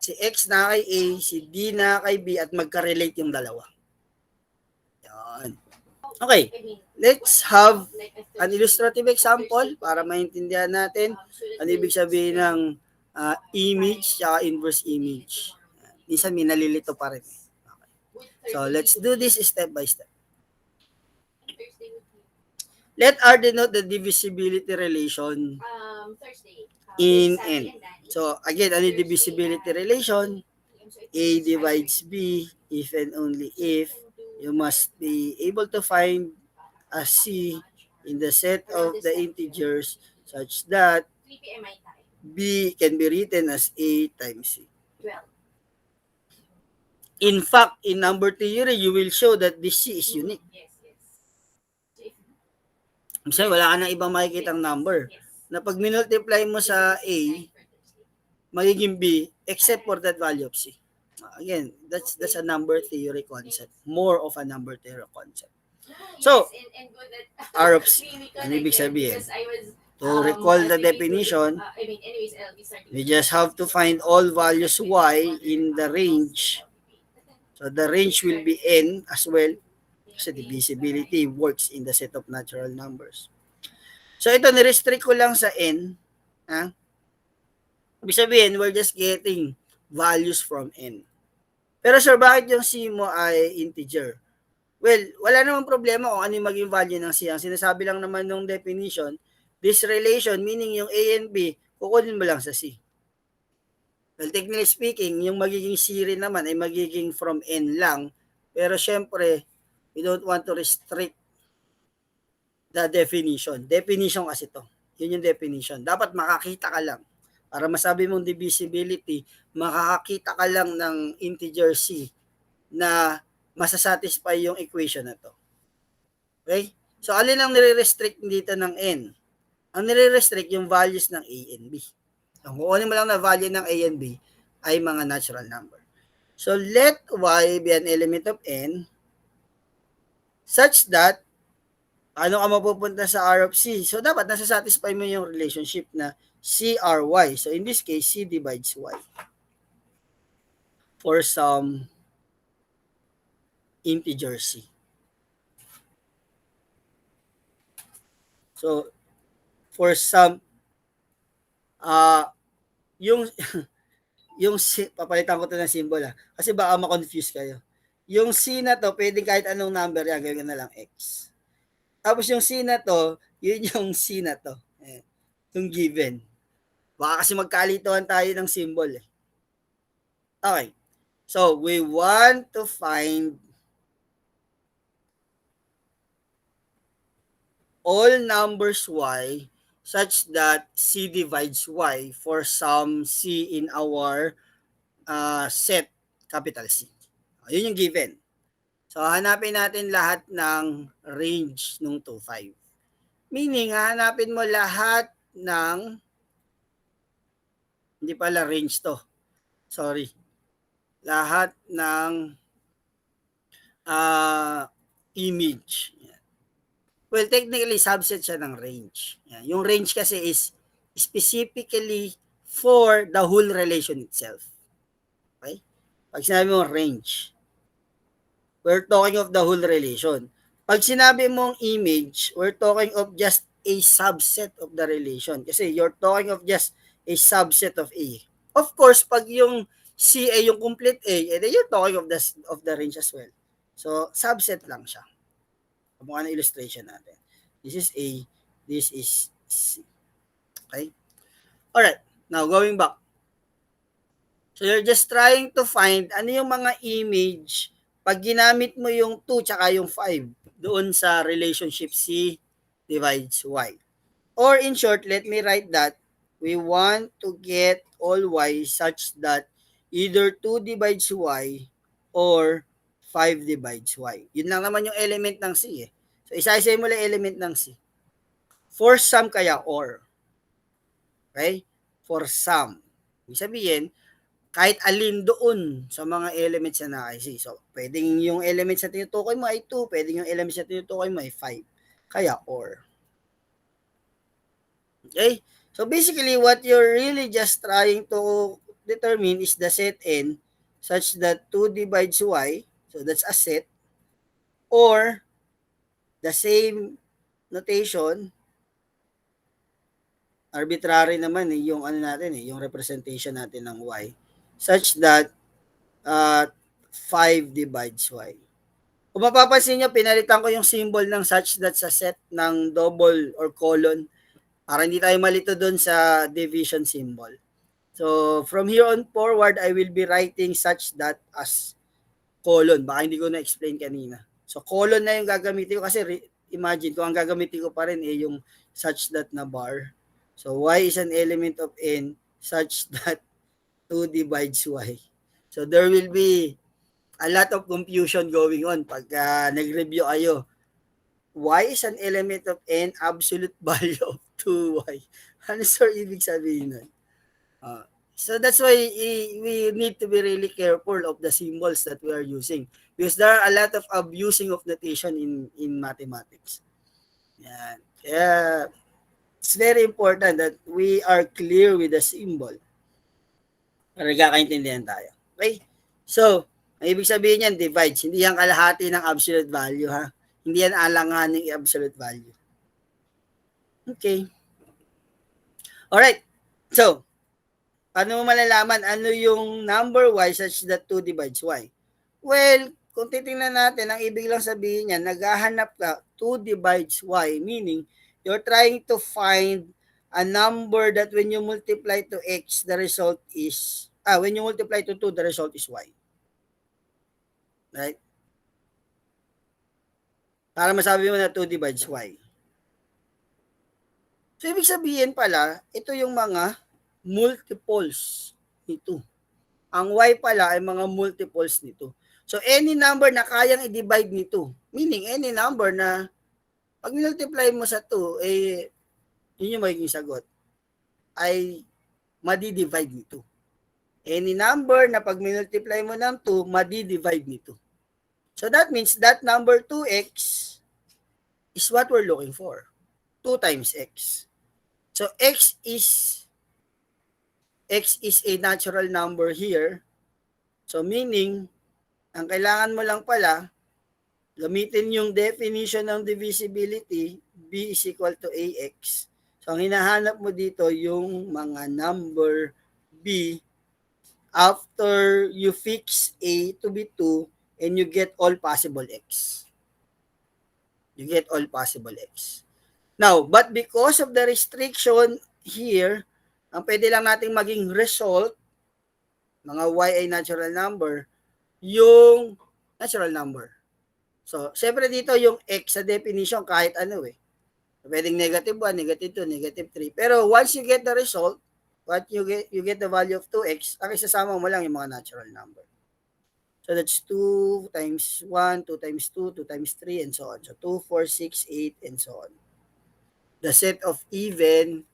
Si X na kay A, si D na kay B, at magka-relate yung dalawa. Yan. Okay, I mean, let's what have about like a an Thursday, illustrative a example Thursday para cooking? maintindihan natin So that ano we'll ibig sabihin spend ng image time at inverse today and image. tomorrow Minsan maybe may doing nalilito pa rin. steps. Okay. Would So Thursday let's be do okay? this step by step. Thursday would be Let R denote the divisibility relation Thursday with in Sandy N. and Danny. So again, ano yung Thursday divisibility at relation? 8 p.m. So it A means just divides 5:30 B p.m. if and only So we if can do you like must that be able to find a after C lunch in the set or around of this the time frame. integers such that 3 p.m. my time. B can be written as A times C. 12. In fact, in number theory, you will show that this C is unique. Yes, yes. So if Kasi wala ka nang ibang makikitang number. yes. Na pag minultiply mo sa A, magiging B except for that value of C. Again, that's a number theory concept. More of a number theory concept. So, Yes, and good that R of C. we Ano ibig connected sabihin? because I was To recall the thinking to definition, I mean anyways I'll be starting we with just have to find all values Y in the range. So the range will be N as well kasi divisibility works in the set of natural numbers. So ito, nirestrict ko lang sa N. Ha? Ibig sabihin, we're just getting values from N. Pero sir, bakit yung C mo ay integer? Well, wala namang problema kung ano yung maging value ng C. Ang sinasabi lang naman ng definition, this relation, meaning yung A and B, kukunin mo lang sa C. Well, technically speaking, yung magiging C rin naman ay magiging from N lang. Pero syempre, we don't want to restrict the definition. Definition kasi to. Yun yung definition. Dapat makakita ka lang. Para masabi mong divisibility, makakakita ka lang ng integer C na masasatisfy yung equation na to. Okay? So, alin ang nire-restrict dito ng N? Ang nire-restrict yung values ng A and B. Kung kukunin mo lang na value ng A and B ay mga natural number. So, let Y be an element of N such that ano ka mapupunta sa R of C? So, dapat nasa-satisfy mo yung relationship na C R Y. So, in this case, C divides Y for some integer C. So, for some, yung, yung C, papalitan ko to ng symbol kasi baka ma-confuse kayo. Yung C na to, pwede kahit anong number yan, gawin na lang X. Tapos yung C na to, yun yung C na to. Yung given. Baka kasi magkalituhan tayo ng symbol eh. Okay. So, we want to find all numbers Y such that C divides Y for some C in our set capital C. Yun yung given. So, hanapin natin lahat ng range ng 2, 5. Meaning, hanapin mo lahat ng, hindi pala range to. Sorry. Lahat ng image. Well, technically, subset siya ng range. Yan. Yung range kasi is specifically for the whole relation itself. Okay? Pag sinabi mo range, we're talking of the whole relation. Pag sinabi mong image, we're talking of just a subset of the relation. Kasi you're talking of just a subset of A. Of course, pag yung C ay yung complete A, then you're talking of the range as well. So, subset lang siya. Mukha na illustration natin. This is A, this is C. Okay? Alright, now going back. So you're just trying to find ano yung mga image pag ginamit mo yung 2 tsaka yung 5 doon sa relationship C divides Y. Or in short, let me write that we want to get all Y such that either 2 divides Y or 5 divides Y. Yun lang naman yung element ng C eh. So isa-isa mo lang element ng C. For some kaya or. Okay? For some. Ibig sabihin, kahit alin doon sa mga elements na naka-IC. So, pwedeng yung elements na tinutukoy mo ay 2, pwedeng yung elements na tinutukoy mo ay 5. Kaya or. Okay? So, basically, what you're really just trying to determine is the set N such that 2 divides Y, so that's a set, or the same notation, arbitrary naman yung ano natin yung representation natin ng Y, such that uh, 5 divides Y. Kung mapapansin nyo, pinalitan ko yung symbol ng such that sa set ng double or colon para hindi tayo malito doon sa division symbol. So, from here on forward, I will be writing such that as colon. Baka hindi ko na-explain kanina. So, colon na yung gagamitin ko kasi imagine kung ang gagamitin ko pa rin yung such that na bar. So, y is an element of n such that 2 divides y. So, there will be a lot of confusion going on pag nag-review kayo. Y is an element of n, absolute value of 2y. Ano sir ibig sabihin nun? So that's why we need to be really careful of the symbols that we are using because there are a lot of abusing of notation in mathematics. Yan. Kaya it's very important that we are clear with the symbol para nagkakaintindihan tayo. Okay? So, ang ibig sabihin yan, divides. Hindi yan kalahati ng absolute value, ha? Hindi yan alanganing absolute value. Okay. Alright. So, paano mo malalaman ano yung number y such that 2 divides y? Well, kung titingnan natin, ang ibig lang sabihin niya, naghahanap ka 2 divides y, meaning you're trying to find a number that when you multiply to x, the result is, when you multiply to 2, the result is y. Right? Para masabi mo na 2 divides y. So, ibig sabihin pala, ito yung mga multiples nito. Ang y pala ay mga multiples nito. So, any number na kayang i-divide nito, meaning any number na pag multiply mo sa 2, yun yung magiging sagot, ay madi-divide nito. Any number na pag multiply mo ng 2, madi-divide nito. So, that means that number 2x is what we're looking for. 2 times x. So, x is a natural number here. So, meaning, ang kailangan mo lang pala, gamitin yung definition ng divisibility, b is equal to ax. So, ang hinahanap mo dito yung mga number b after you fix a to be 2 and you get all possible x. You get all possible x. Now, but because of the restriction here, ang pwede lang nating maging result, mga y ay natural number, yung natural number. So, syempre dito yung x sa definition kahit ano eh. Pwedeng negative 1, negative 2, negative 3. Pero once you get the result, what you get the value of 2x, ang isasama mo lang yung mga natural number. So that's 2 times 1, 2 times 2, 2 times 3, and so on. So 2, 4, 6, 8, and so on. The set of even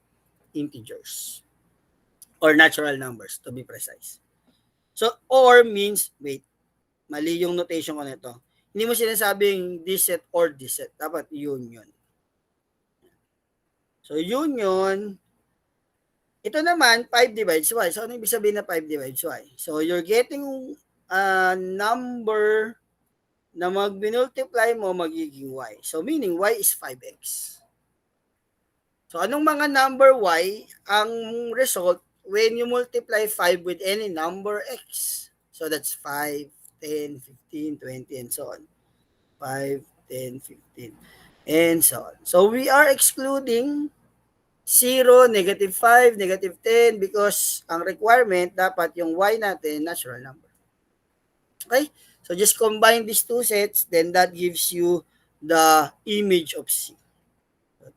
integers or natural numbers to be precise. So or means, wait, mali yung notation ko nito. Hindi mo sinasabing this set or this set. Dapat yun. So, union, ito naman, 5 divides y. So, ano ibig sabihin na 5 divides y? So, you're getting a number na mag-multiply mo magiging y. So, meaning y is 5x. So, anong mga number y ang result when you multiply 5 with any number x? So, that's 5, 10, 15, 20, and so on. 5, 10, 15, and so on. So, we are excluding 0, -5, -10 because ang requirement dapat yung y natin natural number. Okay? So, just combine these two sets, then that gives you the image of C.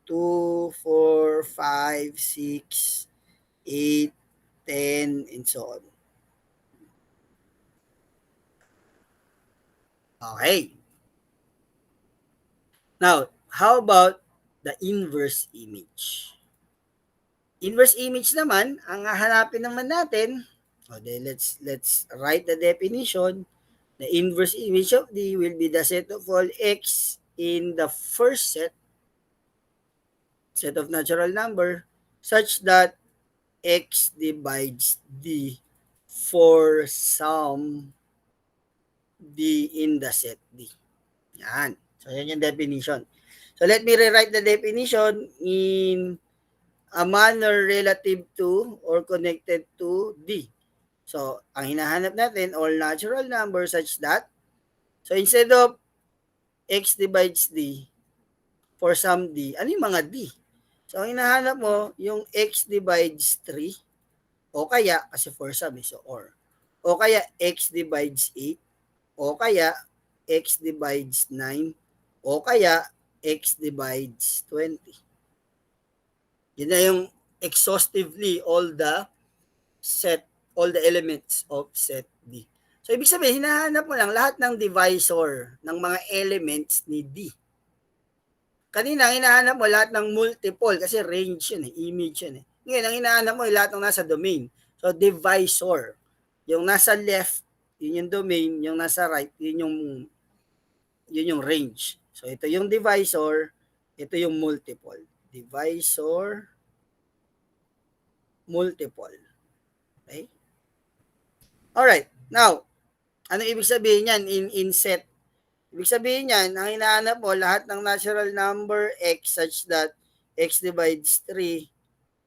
2, 4, 5, 6, 8, 10, and so on. Okay. Now, how about the inverse image? Inverse image naman, ang hahanapin naman natin, okay, let's write the definition. The inverse image of D will be the set of all x in the first set of natural number, such that x divides D for some D in the set D. Yan. So, yan yung definition. So, let me rewrite the definition in a manner relative to or connected to D. So, ang hinahanap natin, all natural numbers such that, so instead of x divides D for some D, ano yung mga D? So, ang hinahanap mo, yung x divides 3, o kaya, kasi for some, so or. O kaya, x divides 8, o kaya, x divides 9, o kaya, x divides 20. Yun na yung exhaustively all the elements of set D. So, ibig sabihin, hinahanap mo lang lahat ng divisor ng mga elements ni D. Kanina, hinahanap mo lahat ng multiple kasi range yun image yun Ngayon, ang hinahanap mo lahat ng nasa domain. So, divisor. Yung nasa left, yun yung domain. Yung nasa right, yun yung range. So, ito yung divisor, ito yung multiple. Divisor, multiple. Okay? Alright. Now, ano ibig sabihin yan in set? Ibig sabihin yan, ang hinahanap mo, lahat ng natural number x such that x divides 3,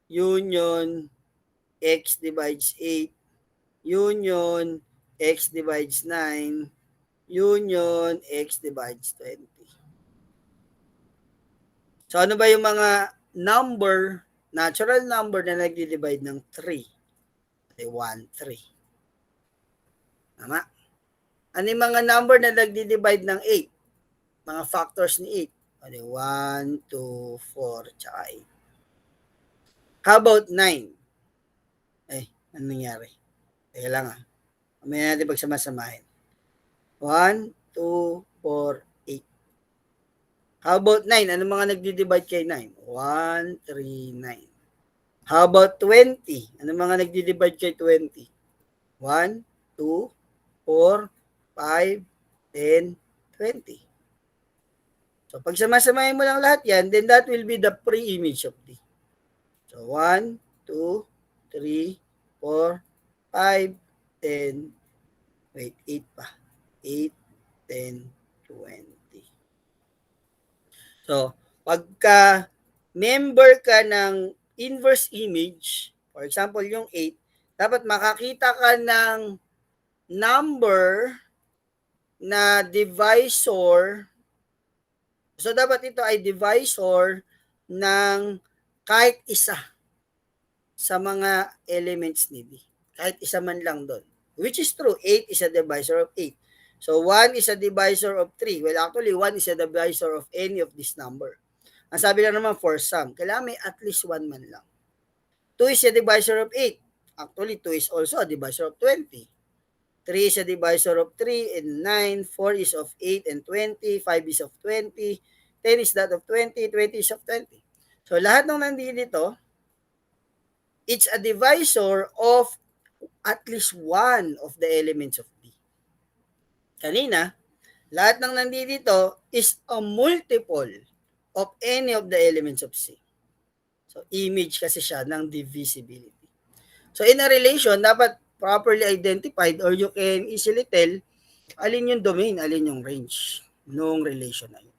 union, x divides 8, union, x divides 9, union, x divides 20. So, ano ba yung mga natural number na nagdi-divide ng 3? 1, 3. Tama? Ano yung mga number na nagdi-divide ng 8? Mga factors ni 8. 1, 2, 4, tsaka 8. How about 9? Ano nangyari? Teka lang Mamaya natin pagsamasamahin. 1, 2, 4, 8. How about 9? Ano mga nagdi-divide kay 9? 1, 3, 9. How about 20? Ano mga nagdi-divide kay 20? 1, 2, 4, 5, 10, 20. So, pag samasamahin mo lang lahat yan, then that will be the pre-image of D. So, 1, 2, 3, 4, 5, 10, 8 pa. 8, 10, 20. So, pagka member ka ng inverse image, for example, yung 8, dapat makakita ka ng number na divisor. So, dapat ito ay divisor ng kahit isa sa mga elements ni D. Kahit isa man lang doon. Which is true, 8 is a divisor of 8. So, 1 is a divisor of 3. Well, actually, 1 is a divisor of any of this number. Ang sabi lang naman for some, kailangan may at least 1 man lang. 2 is a divisor of 8. Actually, 2 is also a divisor of 20. 3 is a divisor of 3 and 9. 4 is of 8 and 20. 5 is of 20. 10 is that of 20. 20 is of 20. So, lahat ng nandito, it's a divisor of at least one of the elements of D. Kanina, lahat ng nandito is a multiple of any of the elements of C. So, image kasi siya ng divisibility. So, in a relation, dapat properly identified or you can easily tell alin yung domain, alin yung range nung relation na yun.